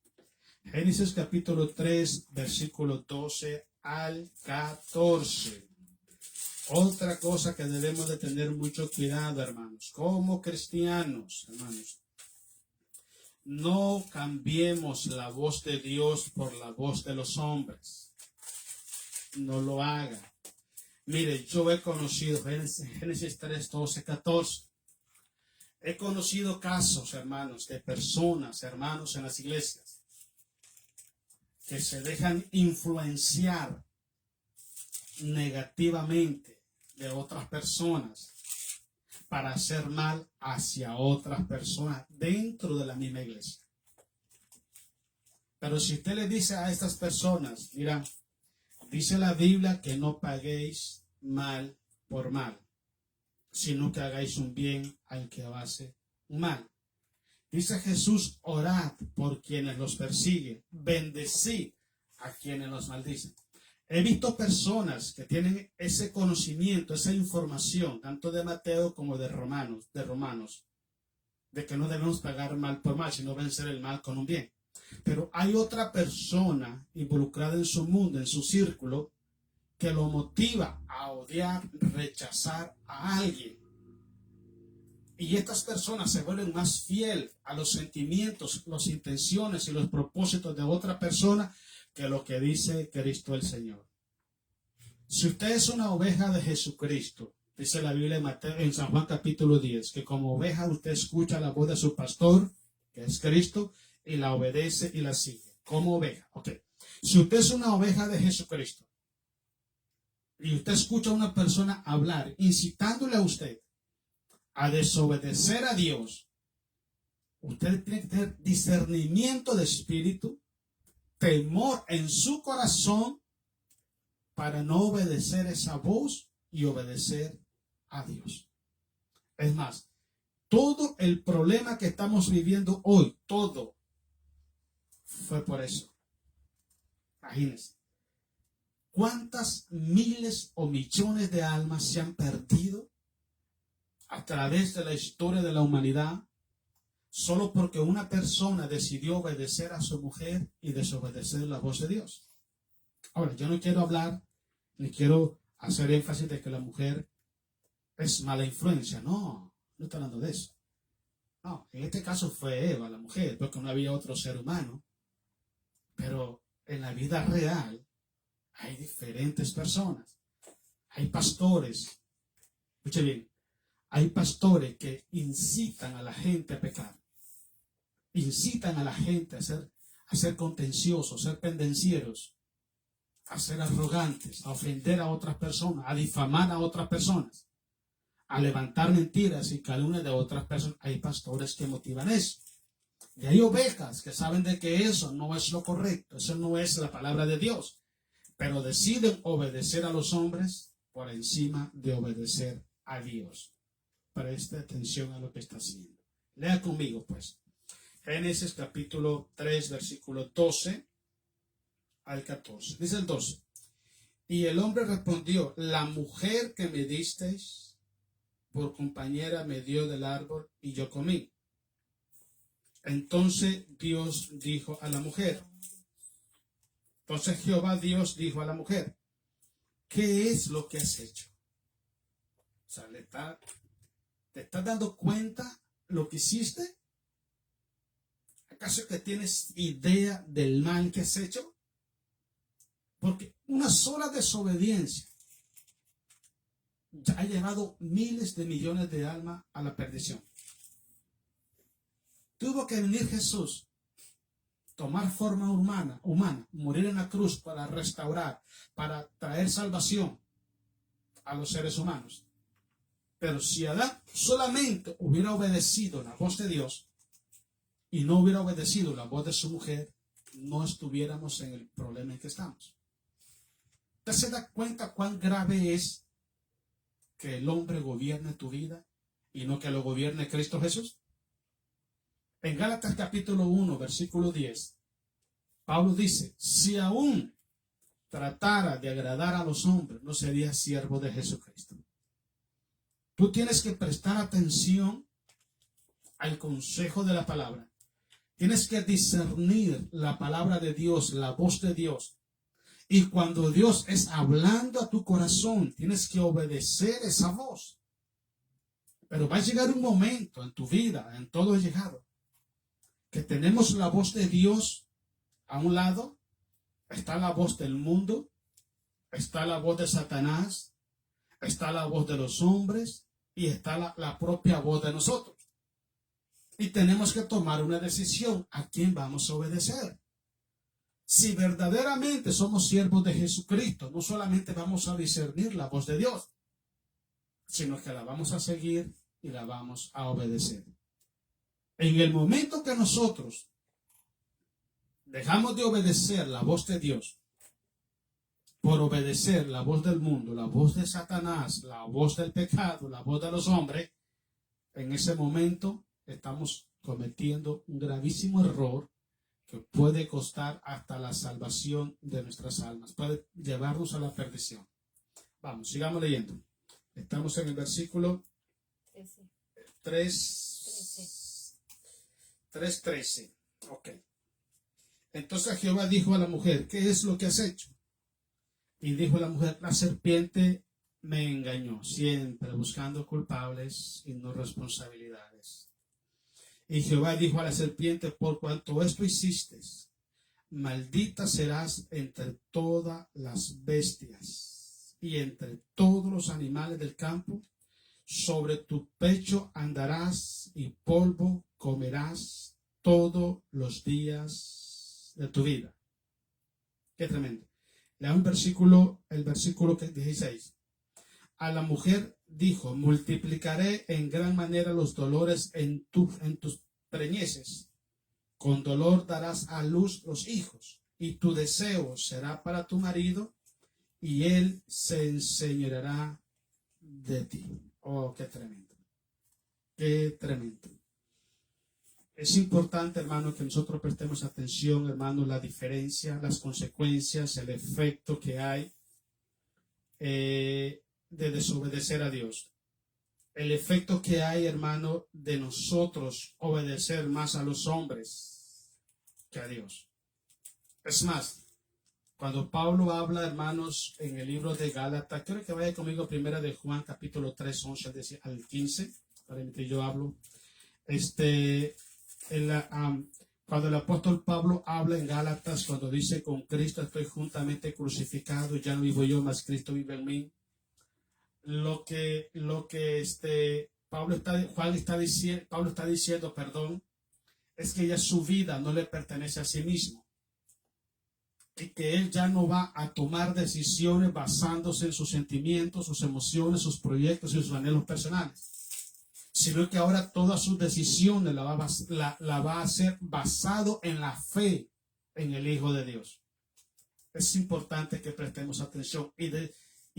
Génesis capítulo 3, versículo 12 al 14. Otra cosa que debemos de tener mucho cuidado, hermanos, como cristianos, hermanos. No cambiemos la voz de Dios por la voz de los hombres. No lo haga. Mire, yo he conocido, Génesis 3, 12, 14. He conocido casos, hermanos, de personas, hermanos en las iglesias, que se dejan influenciar negativamente de otras personas para hacer mal hacia otras personas dentro de la misma iglesia. Pero si usted le dice a estas personas, mira, dice la Biblia que no paguéis mal por mal, sino que hagáis un bien al que hace un mal. Dice Jesús, orad por quienes los persiguen, bendecid a quienes los maldicen. He visto personas que tienen ese conocimiento, esa información, tanto de Mateo como de Romanos, de que no debemos pagar mal por mal, sino vencer el mal con un bien. Pero hay otra persona involucrada en su mundo, en su círculo, que lo motiva a odiar, rechazar a alguien. Y estas personas se vuelven más fieles a los sentimientos, las intenciones y los propósitos de otra persona que lo que dice Cristo el Señor. Si usted es una oveja de Jesucristo, dice la Biblia en San Juan capítulo 10, que como oveja usted escucha la voz de su pastor, que es Cristo, y la obedece y la sigue, como oveja. Okay. Si usted es una oveja de Jesucristo, y usted escucha a una persona hablar, incitándole a usted a desobedecer a Dios, usted tiene que tener discernimiento de espíritu, temor en su corazón para no obedecer esa voz y obedecer a Dios. Es más, todo el problema que estamos viviendo hoy, todo fue por eso. Imagínense. ¿Cuántas miles o millones de almas se han perdido a través de la historia de la humanidad solo porque una persona decidió obedecer a su mujer y desobedecer la voz de Dios? Ahora, yo no quiero hablar ni quiero hacer énfasis de que la mujer es mala influencia. No estoy hablando de eso. No, en este caso fue Eva, la mujer, porque no había otro ser humano. Pero en la vida real hay diferentes personas. Hay pastores. Escuche bien. Hay pastores que incitan a la gente a pecar. Incitan a la gente a ser contenciosos, a ser pendencieros, a ser arrogantes, a ofender a otras personas, a difamar a otras personas, a levantar mentiras y calumnias de otras personas. Hay pastores que motivan eso. Y hay ovejas que saben de que eso no es lo correcto, eso no es la palabra de Dios, pero deciden obedecer a los hombres por encima de obedecer a Dios. Preste atención a lo que está haciendo. Lea conmigo, pues. Génesis capítulo 3, versículo 12 al 14. Dice el 12. Y el hombre respondió, la mujer que me disteis por compañera me dio del árbol y yo comí. Entonces Dios dijo a la mujer. Entonces Jehová Dios dijo a la mujer, ¿qué es lo que has hecho? O sea, ¿te estás dando cuenta lo que hiciste? ¿Acaso que tienes idea del mal que has hecho? Porque una sola desobediencia ya ha llevado miles de millones de almas a la perdición. Tuvo que venir Jesús, tomar forma humana, morir en la cruz para restaurar, para traer salvación a los seres humanos. Pero si Adán solamente hubiera obedecido la voz de Dios y no hubiera obedecido la voz de su mujer, no estuviéramos en el problema en que estamos. ¿Usted se da cuenta cuán grave es que el hombre gobierne tu vida y no que lo gobierne Cristo Jesús? En Gálatas capítulo 1, versículo 10, Pablo dice, si aún tratara de agradar a los hombres, no sería siervo de Jesucristo. Tú tienes que prestar atención al consejo de la palabra. Tienes que discernir la palabra de Dios, la voz de Dios. Y cuando Dios es hablando a tu corazón, tienes que obedecer esa voz. Pero va a llegar un momento en tu vida, en todo el llegado, que tenemos la voz de Dios a un lado, está la voz del mundo, está la voz de Satanás, está la voz de los hombres y está la propia voz de nosotros. Y tenemos que tomar una decisión a quién vamos a obedecer. Si verdaderamente somos siervos de Jesucristo, no solamente vamos a discernir la voz de Dios, sino que la vamos a seguir y la vamos a obedecer. En el momento que nosotros dejamos de obedecer la voz de Dios por obedecer la voz del mundo, la voz de Satanás, la voz del pecado, la voz de los hombres, en ese momento estamos cometiendo un gravísimo error que puede costar hasta la salvación de nuestras almas, puede llevarnos a la perdición. Vamos, sigamos leyendo. Estamos en el versículo 3:13. Ok. Entonces Jehová dijo a la mujer, ¿qué es lo que has hecho? Y dijo la mujer, la serpiente me engañó, siempre buscando culpables y no responsabilidades. Y Jehová dijo a la serpiente, por cuanto esto hiciste, maldita serás entre todas las bestias y entre todos los animales del campo. Sobre tu pecho andarás y polvo comerás todos los días de tu vida. Qué tremendo. Lea el versículo 16. A la mujer dijo, multiplicaré en gran manera los dolores en tus preñeces. Con dolor darás a luz los hijos, y tu deseo será para tu marido, y él se enseñoreará de ti. Oh, qué tremendo. Qué tremendo. Es importante, hermano, que nosotros prestemos atención, hermano, la diferencia, las consecuencias, el efecto que hay de desobedecer a Dios. El efecto que hay, hermano, de nosotros obedecer más a los hombres que a Dios. Es más, cuando Pablo habla, hermanos, en el libro de Gálatas, quiero que vaya conmigo primera de Juan, capítulo 3, 11 al 15, para que yo hablo. Cuando el apóstol Pablo habla en Gálatas, cuando dice, con Cristo estoy juntamente crucificado, ya no vivo yo, mas Cristo vive en mí. Pablo está diciendo, es que ya su vida no le pertenece a sí mismo. Y que él ya no va a tomar decisiones basándose en sus sentimientos, sus emociones, sus proyectos y sus anhelos personales, sino que ahora todas sus decisiones la va a hacer basado en la fe en el Hijo de Dios. Es importante que prestemos atención y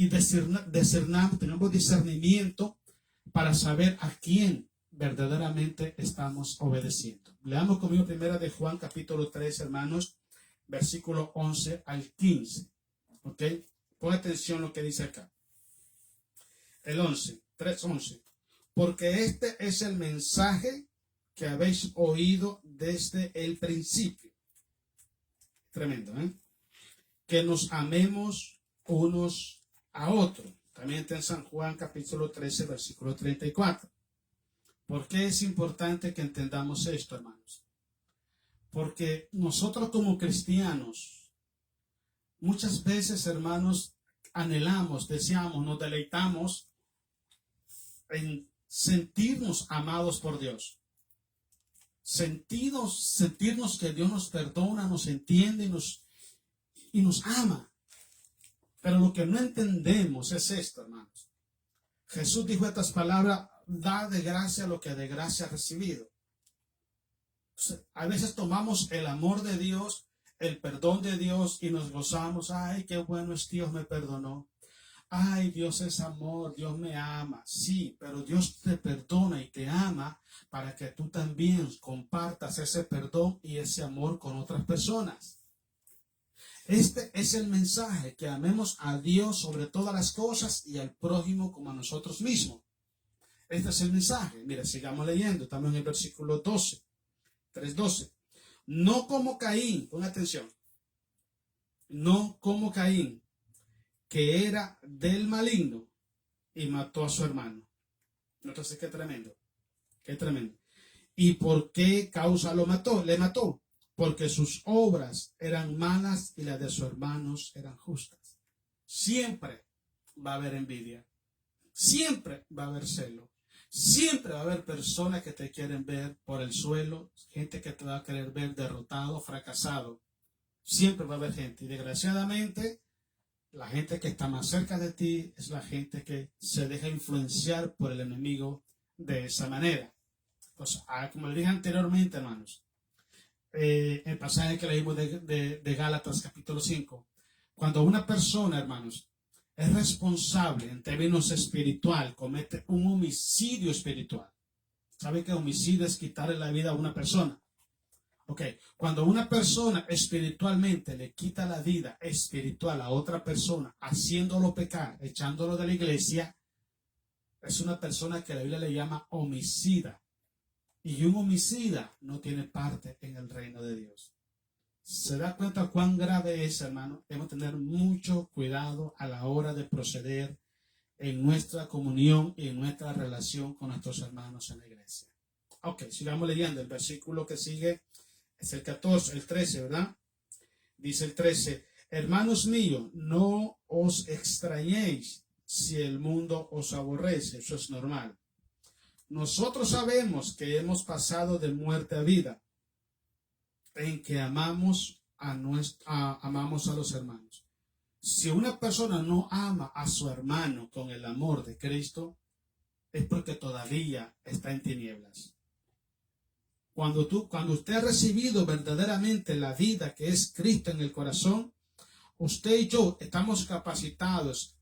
tenemos discernimiento para saber a quién verdaderamente estamos obedeciendo. Leamos conmigo primera de Juan capítulo 3, hermanos, versículo 11 al 15. ¿Ok? Pon atención a lo que dice acá. El 3:11. Porque este es el mensaje que habéis oído desde el principio. Tremendo, ¿eh? Que nos amemos unos a otro. También está en San Juan capítulo 13, versículo 34. ¿Por qué es importante que entendamos esto, hermanos? Porque nosotros como cristianos, muchas veces, hermanos, anhelamos, deseamos, nos deleitamos en sentirnos amados por Dios. Sentirnos que Dios nos perdona, nos entiende y nos ama. Pero lo que no entendemos es esto, hermanos. Jesús dijo estas palabras: da de gracia lo que de gracia ha recibido. Entonces, a veces tomamos el amor de Dios, el perdón de Dios y nos gozamos. Ay, qué bueno es Dios, me perdonó. Ay, Dios es amor, Dios me ama. Sí, pero Dios te perdona y te ama para que tú también compartas ese perdón y ese amor con otras personas. Este es el mensaje, que amemos a Dios sobre todas las cosas y al prójimo como a nosotros mismos. Este es el mensaje. Mira, sigamos leyendo. Estamos en el versículo 12, 3:12. No como Caín, pon atención. No como Caín, que era del maligno y mató a su hermano. Entonces, qué tremendo. Qué tremendo. ¿Y por qué causa lo mató? Le mató. Porque sus obras eran malas y las de sus hermanos eran justas. Siempre va a haber envidia. Siempre va a haber celo. Siempre va a haber personas que te quieren ver por el suelo. Gente que te va a querer ver derrotado, fracasado. Siempre va a haber gente. Y desgraciadamente, la gente que está más cerca de ti es la gente que se deja influenciar por el enemigo de esa manera. Pues, como le dije anteriormente, hermanos, el pasaje que leímos de Gálatas capítulo 5, cuando una persona, hermanos, es responsable en términos espiritual, comete un homicidio espiritual. ¿Sabe que homicidio es quitarle la vida a una persona? Ok, cuando una persona espiritualmente le quita la vida espiritual a otra persona, haciéndolo pecar, echándolo de la iglesia, es una persona que la Biblia le llama homicida. Y un homicida no tiene parte en el reino de Dios. ¿Se da cuenta cuán grave es, hermano? Debemos tener mucho cuidado a la hora de proceder en nuestra comunión y en nuestra relación con nuestros hermanos en la iglesia. Ok, sigamos leyendo. El versículo que sigue es el 14, el 13, ¿verdad? Dice el 13: hermanos míos, no os extrañéis si el mundo os aborrece. Eso es normal. Nosotros sabemos que hemos pasado de muerte a vida, en que amamos a los hermanos. Si una persona no ama a su hermano con el amor de Cristo, es porque todavía está en tinieblas. Cuando usted ha recibido verdaderamente la vida que es Cristo en el corazón, usted y yo estamos capacitados,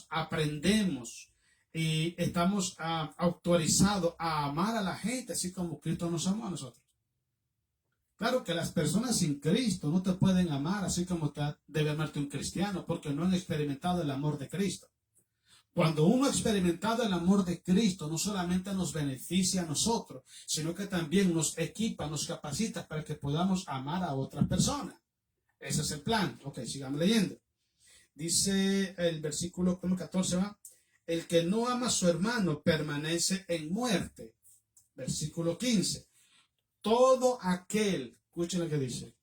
aprendemos y estamos autorizados a amar a la gente así como Cristo nos amó a nosotros. Claro que las personas sin Cristo no te pueden amar así como debe amarte un cristiano, porque no han experimentado el amor de Cristo. Cuando uno ha experimentado el amor de Cristo, no solamente nos beneficia a nosotros, sino que también nos equipa, nos capacita para que podamos amar a otras personas. Ese es el plan. Ok, sigamos leyendo. Dice el versículo 14, ¿va? El que no ama a su hermano permanece en muerte. Versículo 15. Todo aquel, escuchen lo que dice,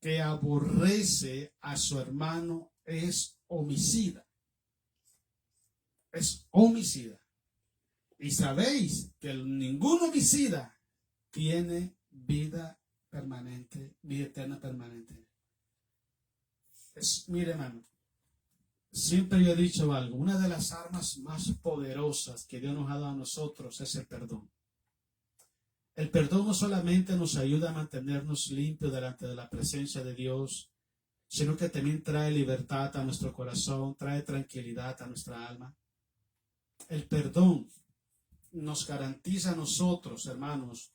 que aborrece a su hermano es homicida. Es homicida. Y sabéis que ningún homicida tiene vida permanente, vida eterna permanente. Mire, hermano, siempre yo he dicho algo: una de las armas más poderosas que Dios nos ha dado a nosotros es el perdón. El perdón no solamente nos ayuda a mantenernos limpios delante de la presencia de Dios, sino que también trae libertad a nuestro corazón, trae tranquilidad a nuestra alma. El perdón nos garantiza a nosotros, hermanos,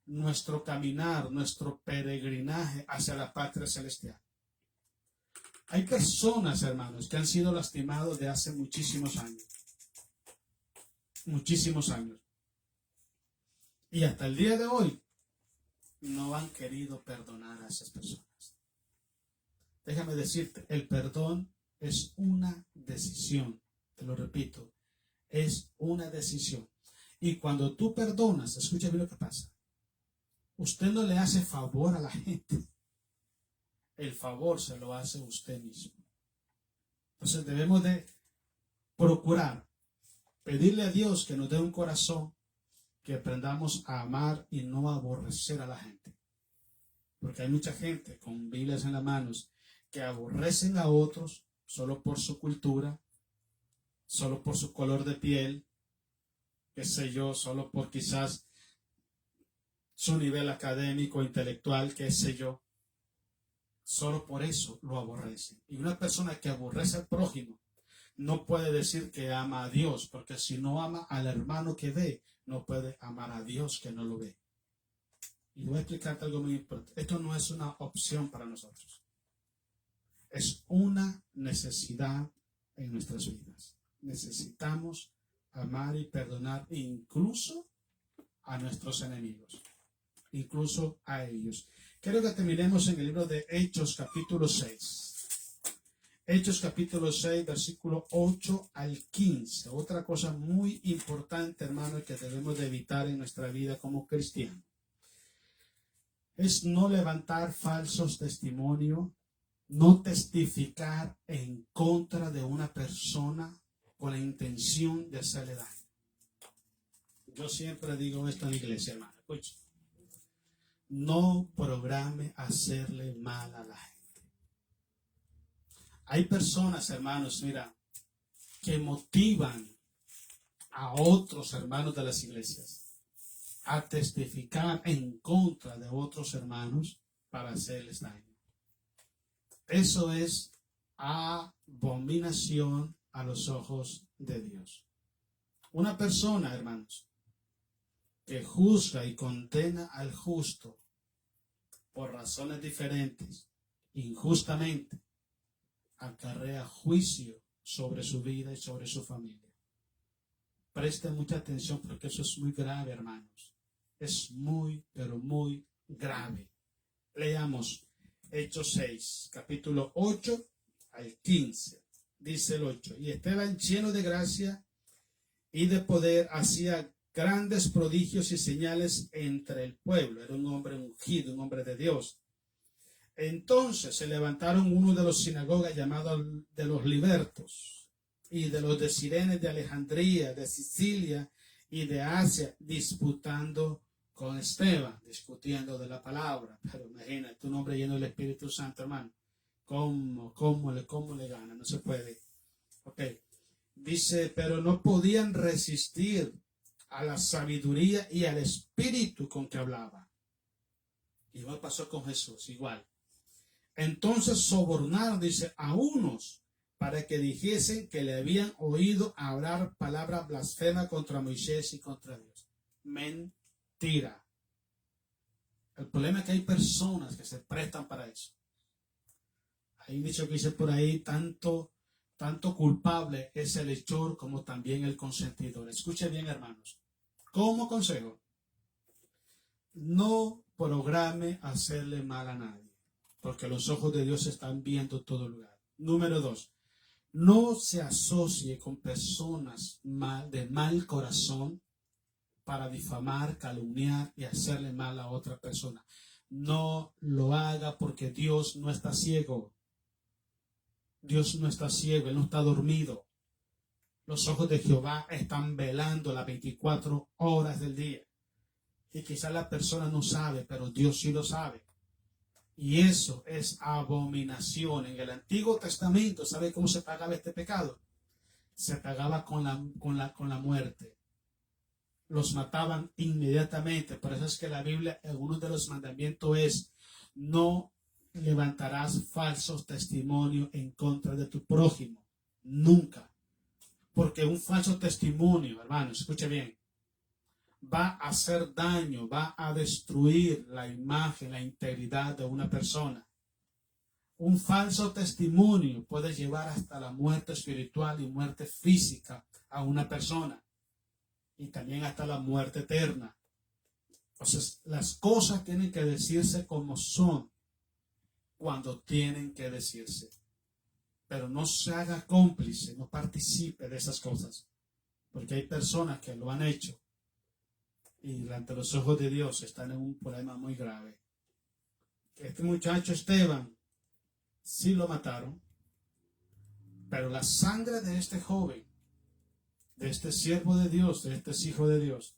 nuestro caminar, nuestro peregrinaje hacia la patria celestial. Hay personas, hermanos, que han sido lastimados de hace muchísimos años. Muchísimos años. Y hasta el día de hoy no han querido perdonar a esas personas. Déjame decirte, el perdón Es una decisión. Te lo repito. Es una decisión. Y cuando tú perdonas, escucha bien lo que pasa. Usted no le hace favor a la gente. El favor se lo hace usted mismo. Entonces debemos de procurar, pedirle a Dios que nos dé un corazón que aprendamos a amar y no a aborrecer a la gente. Porque hay mucha gente con Biblias en las manos que aborrecen a otros solo por su cultura, solo por su color de piel, qué sé yo, solo por quizás su nivel académico, intelectual, qué sé yo. Solo por eso lo aborrecen. Y una persona que aborrece al prójimo no puede decir que ama a Dios, porque si no ama al hermano que ve, no puede amar a Dios que no lo ve. Y voy a explicarte algo muy importante. Esto no es una opción para nosotros. Es una necesidad en nuestras vidas. Necesitamos amar y perdonar incluso a nuestros enemigos, incluso a ellos. Quiero que terminemos en el libro de Hechos capítulo 6. Hechos capítulo 6, versículo 8 al 15. Otra cosa muy importante, hermano, que debemos de evitar en nuestra vida como cristianos es no levantar falsos testimonios, no testificar en contra de una persona con la intención de hacerle daño. Yo siempre digo esto en la iglesia, hermano. Escucha. No programe hacerle mal a la gente. Hay personas, hermanos, mira, que motivan a otros hermanos de las iglesias a testificar en contra de otros hermanos para hacerles daño. Eso es abominación a los ojos de Dios. Una persona, hermanos, que juzga y condena al justo por razones diferentes, injustamente, acarrea juicio sobre su vida y sobre su familia. Preste mucha atención porque eso es muy grave, hermanos. Es muy, pero muy grave. Leamos Hechos 6, capítulo 8 al 15. Dice el 8. Y Esteban, lleno de gracia y de poder, hacía grandes prodigios y señales entre el pueblo. Era un hombre ungido, un hombre de Dios. Entonces se levantaron uno de los sinagogas llamados de los libertos y de los de Cirene, de Alejandría, de Sicilia y de Asia, disputando con Esteban, discutiendo de la palabra. Pero imagínate, un hombre lleno del Espíritu Santo, hermano. ¿Cómo le gana? No se puede. Ok. Dice, pero no podían resistir a la sabiduría y al espíritu con que hablaba. Igual pasó con Jesús, igual. Entonces sobornaron, dice, a unos para que dijesen que le habían oído hablar palabras blasfemas contra Moisés y contra Dios. Mentira. El problema es que hay personas que se prestan para eso. Hay un dicho que dice por ahí, tanto culpable es el hechor como también el consentidor. Escuche bien, hermanos. Como consejo, no programe hacerle mal a nadie, porque los ojos de Dios están viendo todo lugar. Número 2, no se asocie con personas de mal corazón para difamar, calumniar y hacerle mal a otra persona. No lo haga porque Dios no está ciego. Dios no está ciego, Él no está dormido. Los ojos de Jehová están velando las 24 horas del día. Y quizás la persona no sabe, pero Dios sí lo sabe. Y eso es abominación. En el Antiguo Testamento, ¿sabe cómo se pagaba este pecado? Se pagaba con la muerte. Los mataban inmediatamente. Por eso es que la Biblia, en uno de los mandamientos es, no levantarás falsos testimonios en contra de tu prójimo. Nunca. Porque un falso testimonio, hermano, escuche bien, va a hacer daño, va a destruir la imagen, la integridad de una persona. Un falso testimonio puede llevar hasta la muerte espiritual y muerte física a una persona. Y también hasta la muerte eterna. Entonces, las cosas tienen que decirse como son, cuando tienen que decirse. pero no se haga cómplice, no participe de esas cosas, porque hay personas que lo han hecho y ante los ojos de Dios están en un problema muy grave. Este muchacho Esteban sí lo mataron, pero la sangre de este joven, de este siervo de Dios, de este hijo de Dios,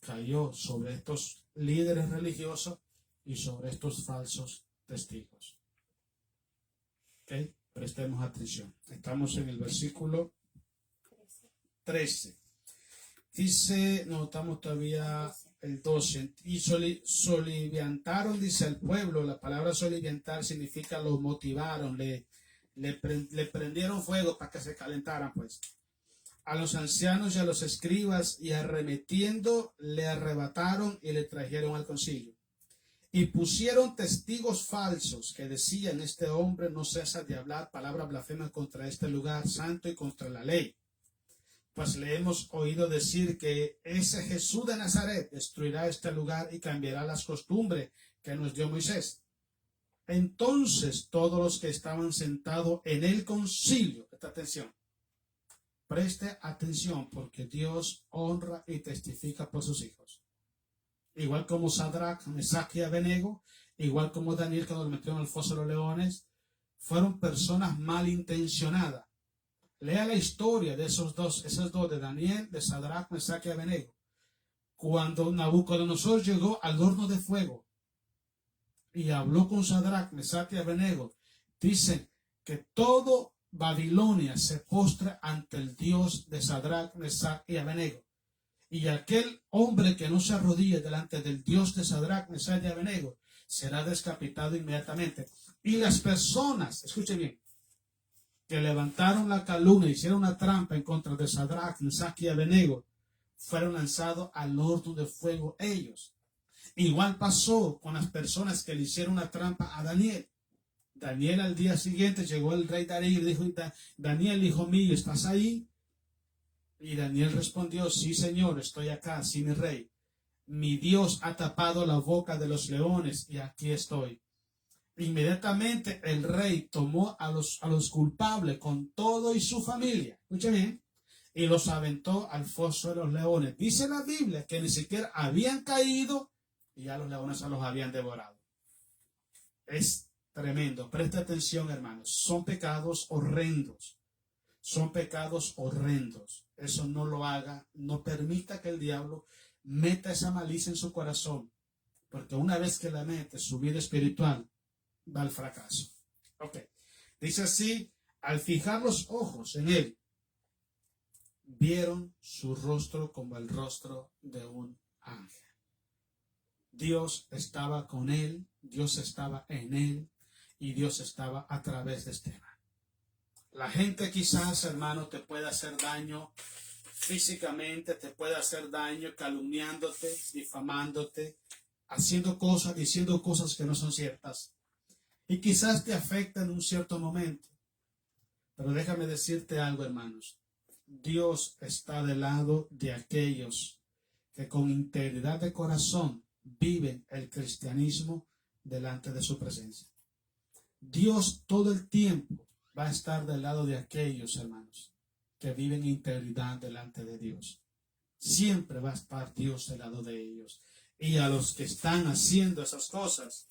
cayó sobre estos líderes religiosos y sobre estos falsos testigos. ¿Ok? Prestemos atención. Estamos en el versículo 13. Dice, no estamos todavía el 12. Y soliviantaron, dice el pueblo. La palabra soliviantar significa lo motivaron, le prendieron fuego para que se calentaran, pues. A los ancianos y a los escribas, y arremetiendo le arrebataron y le trajeron al concilio. Y pusieron testigos falsos que decían: este hombre no cesa de hablar palabras blasfemas contra este lugar santo y contra la ley. Pues le hemos oído decir que ese Jesús de Nazaret destruirá este lugar y cambiará las costumbres que nos dio Moisés. Entonces todos los que estaban sentados en el concilio, preste atención, porque Dios honra y testifica por sus hijos. Igual como Sadrach, Mesach y Abednego, igual como Daniel, cuando lo metieron al foso de los leones, fueron personas malintencionadas. Lea la historia de esos dos de Daniel, de Sadrach, Mesach y Abednego. Cuando Nabucodonosor llegó al horno de fuego y habló con Sadrach, Mesach y Abednego, dicen que todo Babilonia se postra ante el Dios de Sadrach, Mesach y Abednego. Y aquel hombre que no se arrodille delante del Dios de Sadrach, Mesach y Abednego será decapitado inmediatamente. Y las personas, escuchen bien, que levantaron la calumnia, hicieron una trampa en contra de Sadrach, Mesach y Abednego, fueron lanzados al horno de fuego ellos. Igual pasó con las personas que le hicieron una trampa a Daniel. Daniel, al día siguiente llegó el rey Darío y dijo: Daniel, hijo mío, ¿estás ahí? Y Daniel respondió: sí, Señor, estoy acá, sí, mi rey. Mi Dios ha tapado la boca de los leones y aquí estoy. Inmediatamente el rey tomó a los culpables con todo y su familia, escuchen bien, y los aventó al foso de los leones. Dice la Biblia que ni siquiera habían caído y ya los leones se los habían devorado. Es tremendo. Presta atención, hermanos. Son pecados horrendos. Son pecados horrendos. Eso no lo haga. No permita que el diablo meta esa malicia en su corazón. Porque una vez que la mete, su vida espiritual va al fracaso. Ok. Dice así: al fijar los ojos en él, vieron su rostro como el rostro de un ángel. Dios estaba con él, Dios estaba en él y Dios estaba a través de Esteban. La gente quizás, hermano, te pueda hacer daño físicamente, te puede hacer daño calumniándote, difamándote, haciendo cosas, diciendo cosas que no son ciertas. Y quizás te afecta en un cierto momento. Pero déjame decirte algo, hermanos. Dios está del lado de aquellos que con integridad de corazón viven el cristianismo delante de su presencia. Dios todo el tiempo va a estar del lado de aquellos, hermanos, que viven integridad delante de Dios. Siempre va a estar Dios del lado de ellos. Y a los que están haciendo esas cosas,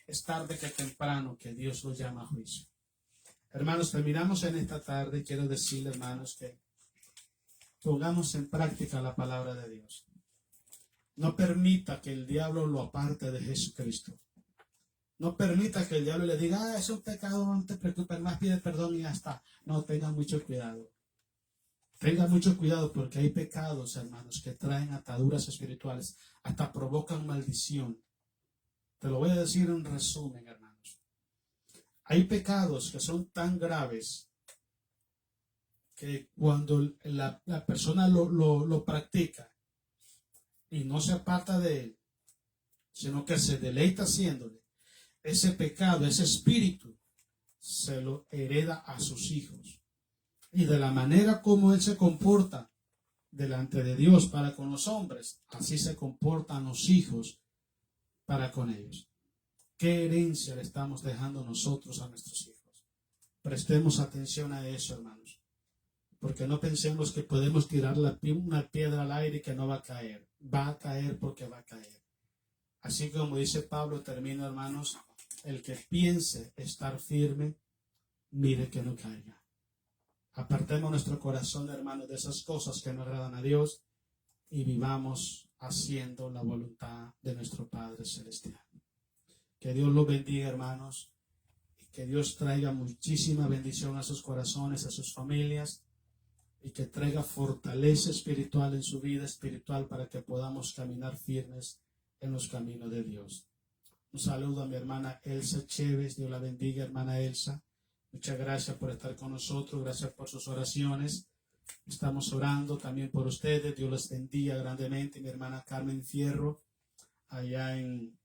es tarde que temprano que Dios los llama a juicio. Hermanos, terminamos en esta tarde y quiero decirle, hermanos, que pongamos en práctica la palabra de Dios. No permita que el diablo lo aparte de Jesucristo. No permita que el diablo le diga: es un pecado, no te preocupes, más pide perdón y ya está. No, tenga mucho cuidado. Tenga mucho cuidado, porque hay pecados, hermanos, que traen ataduras espirituales, hasta provocan maldición. Te lo voy a decir en resumen, hermanos. Hay pecados que son tan graves que cuando la persona lo practica y no se aparta de él, sino que se deleita haciéndole, ese pecado, ese espíritu, se lo hereda a sus hijos. Y de la manera como él se comporta delante de Dios para con los hombres, así se comportan los hijos para con ellos. ¿Qué herencia le estamos dejando nosotros a nuestros hijos? Prestemos atención a eso, hermanos, porque no pensemos que podemos tirar una piedra al aire y que no va a caer. Va a caer porque va a caer. Así como dice Pablo, termino, hermanos, el que piense estar firme, mire que no caiga. Apartemos nuestro corazón, hermanos, de esas cosas que no agradan a Dios y vivamos haciendo la voluntad de nuestro Padre Celestial. Que Dios los bendiga, hermanos, y que Dios traiga muchísima bendición a sus corazones, a sus familias, y que traiga fortaleza espiritual en su vida espiritual para que podamos caminar firmes en los caminos de Dios. Un saludo a mi hermana Elsa Chévez. Dios la bendiga, hermana Elsa. Muchas gracias por estar con nosotros, gracias por sus oraciones. Estamos orando también por ustedes. Dios les bendiga grandemente. Mi hermana Carmen Fierro, allá en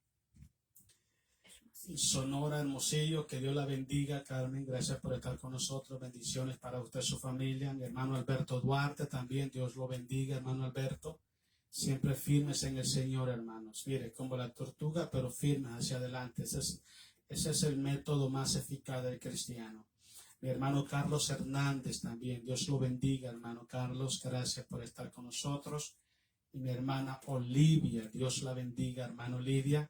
Sonora, Hermosillo. Que Dios la bendiga, Carmen. Gracias por estar con nosotros. Bendiciones para usted y su familia. Mi hermano Alberto Duarte también. Dios lo bendiga, hermano Alberto. Siempre firmes en el Señor, hermanos. Mire, como la tortuga, pero firmes hacia adelante. Ese es el método más eficaz del cristiano. Mi hermano Carlos Hernández también. Dios lo bendiga, hermano Carlos. Gracias por estar con nosotros. Y mi hermana Olivia. Dios la bendiga, hermano Olivia.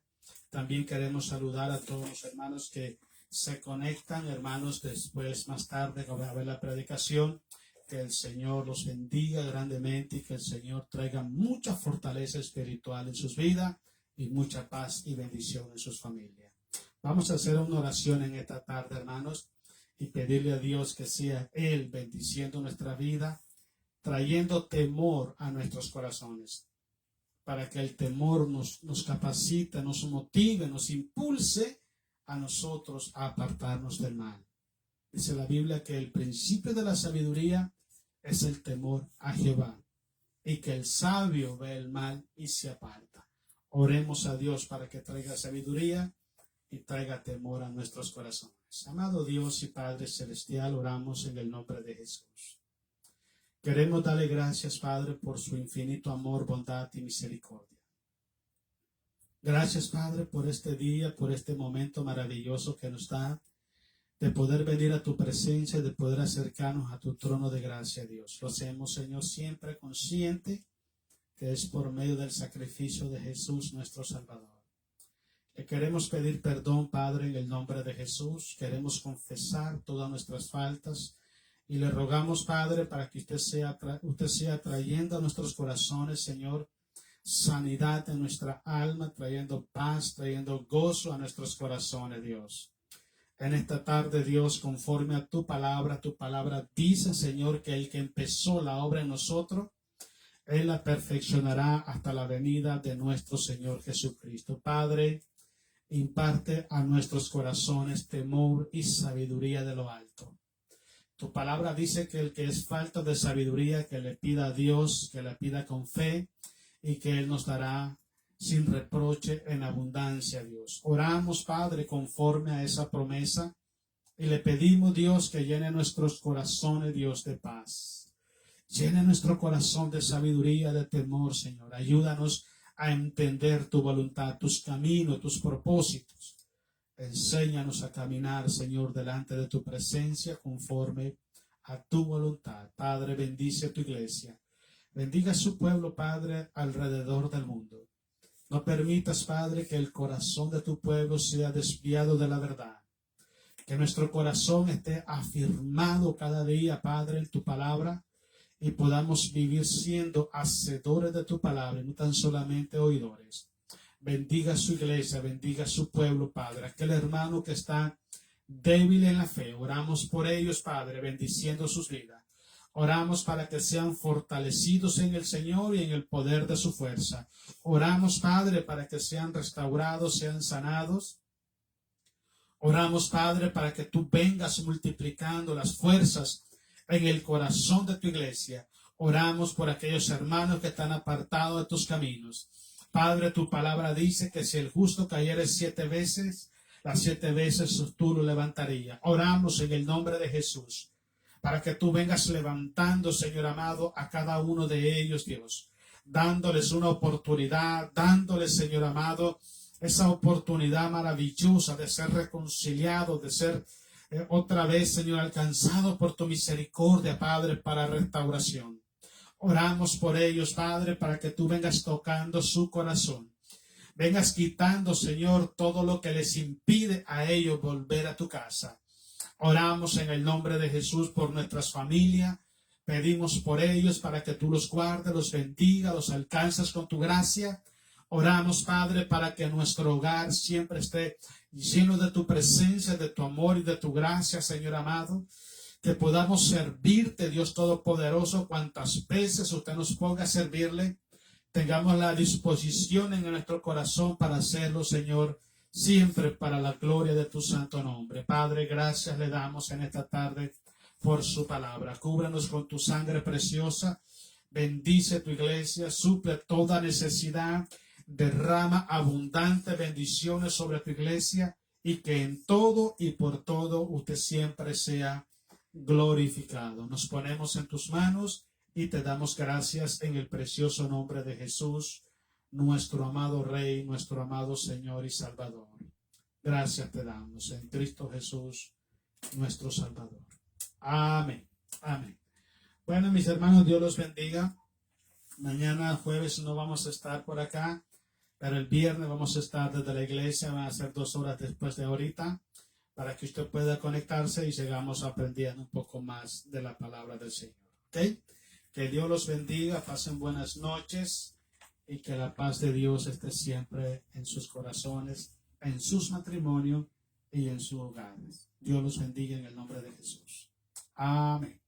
También queremos saludar a todos los hermanos que se conectan, hermanos, después, más tarde, que voy a ver la predicación. Que el Señor los bendiga grandemente y que el Señor traiga mucha fortaleza espiritual en sus vidas y mucha paz y bendición en sus familias. Vamos a hacer una oración en esta tarde, hermanos, y pedirle a Dios que sea Él bendiciendo nuestra vida, trayendo temor a nuestros corazones, para que el temor nos capacite, nos motive, nos impulse a nosotros a apartarnos del mal. Dice la Biblia que el principio de la sabiduría es el temor a Jehová y que el sabio ve el mal y se aparta. Oremos a Dios para que traiga sabiduría y traiga temor a nuestros corazones. Amado Dios y Padre Celestial, oramos en el nombre de Jesús. Queremos darle gracias, Padre, por su infinito amor, bondad y misericordia. Gracias, Padre, por este día, por este momento maravilloso que nos da de poder venir a tu presencia, de poder acercarnos a tu trono de gracia, Dios. Lo hacemos, Señor, siempre consciente que es por medio del sacrificio de Jesús, nuestro Salvador. Le queremos pedir perdón, Padre, en el nombre de Jesús. Queremos confesar todas nuestras faltas y le rogamos, Padre, para que usted sea trayendo a nuestros corazones, Señor, sanidad en nuestra alma, trayendo paz, trayendo gozo a nuestros corazones, Dios. En esta tarde, Dios, conforme a tu palabra dice, Señor, que el que empezó la obra en nosotros, Él la perfeccionará hasta la venida de nuestro Señor Jesucristo. Padre, imparte a nuestros corazones temor y sabiduría de lo alto. Tu palabra dice que el que es falta de sabiduría, que le pida a Dios, que le pida con fe y que Él nos dará sin reproche en abundancia, Dios. Oramos, Padre, conforme a esa promesa y le pedimos, Dios, que llene nuestros corazones, Dios, de paz. Llene nuestro corazón de sabiduría, de temor, Señor. Ayúdanos a entender tu voluntad, tus caminos, tus propósitos. Enséñanos a caminar, Señor, delante de tu presencia conforme a tu voluntad. Padre, bendice a tu iglesia. Bendiga a su pueblo, Padre, alrededor del mundo. No permitas, Padre, que el corazón de tu pueblo sea desviado de la verdad. Que nuestro corazón esté afirmado cada día, Padre, en tu palabra y podamos vivir siendo hacedores de tu palabra y no tan solamente oidores. Bendiga a su iglesia, bendiga a su pueblo, Padre. Aquel hermano que está débil en la fe, oramos por ellos, Padre, bendiciendo sus vidas. Oramos para que sean fortalecidos en el Señor y en el poder de su fuerza. Oramos, Padre, para que sean restaurados, sean sanados. Oramos, Padre, para que tú vengas multiplicando las fuerzas en el corazón de tu iglesia. Oramos por aquellos hermanos que están apartados de tus caminos. Padre, tu palabra dice que si el justo cayere 7 veces, las 7 veces tú lo levantarías. Oramos en el nombre de Jesús, para que tú vengas levantando, Señor amado, a cada uno de ellos, Dios, dándoles una oportunidad, dándoles, Señor amado, esa oportunidad maravillosa de ser reconciliados, de ser otra vez, Señor, alcanzados por tu misericordia, Padre, para restauración. Oramos por ellos, Padre, para que tú vengas tocando su corazón. Vengas quitando, Señor, todo lo que les impide a ellos volver a tu casa. Oramos en el nombre de Jesús por nuestras familias. Pedimos por ellos para que tú los guardes, los bendiga, los alcances con tu gracia. Oramos, Padre, para que nuestro hogar siempre esté lleno de tu presencia, de tu amor y de tu gracia, Señor amado. Que podamos servirte, Dios Todopoderoso, cuantas veces usted nos ponga a servirle. Tengamos la disposición en nuestro corazón para hacerlo, Señor, siempre para la gloria de tu santo nombre. Padre, gracias le damos en esta tarde por su palabra. Cúbranos con tu sangre preciosa. Bendice tu iglesia, suple toda necesidad, derrama abundante bendiciones sobre tu iglesia y que en todo y por todo usted siempre sea glorificado. Nos ponemos en tus manos y te damos gracias en el precioso nombre de Jesús, nuestro amado Rey, nuestro amado Señor y Salvador. Gracias te damos en Cristo Jesús, nuestro Salvador. Amén. Amén. Bueno, mis hermanos, Dios los bendiga. Mañana jueves no vamos a estar por acá, pero el viernes vamos a estar desde la iglesia. Van a ser 2 horas después de ahorita, para que usted pueda conectarse y sigamos aprendiendo un poco más de la palabra del Señor. ¿Ok? Que Dios los bendiga, pasen buenas noches y que la paz de Dios esté siempre en sus corazones, en sus matrimonios y en sus hogares. Dios los bendiga en el nombre de Jesús. Amén.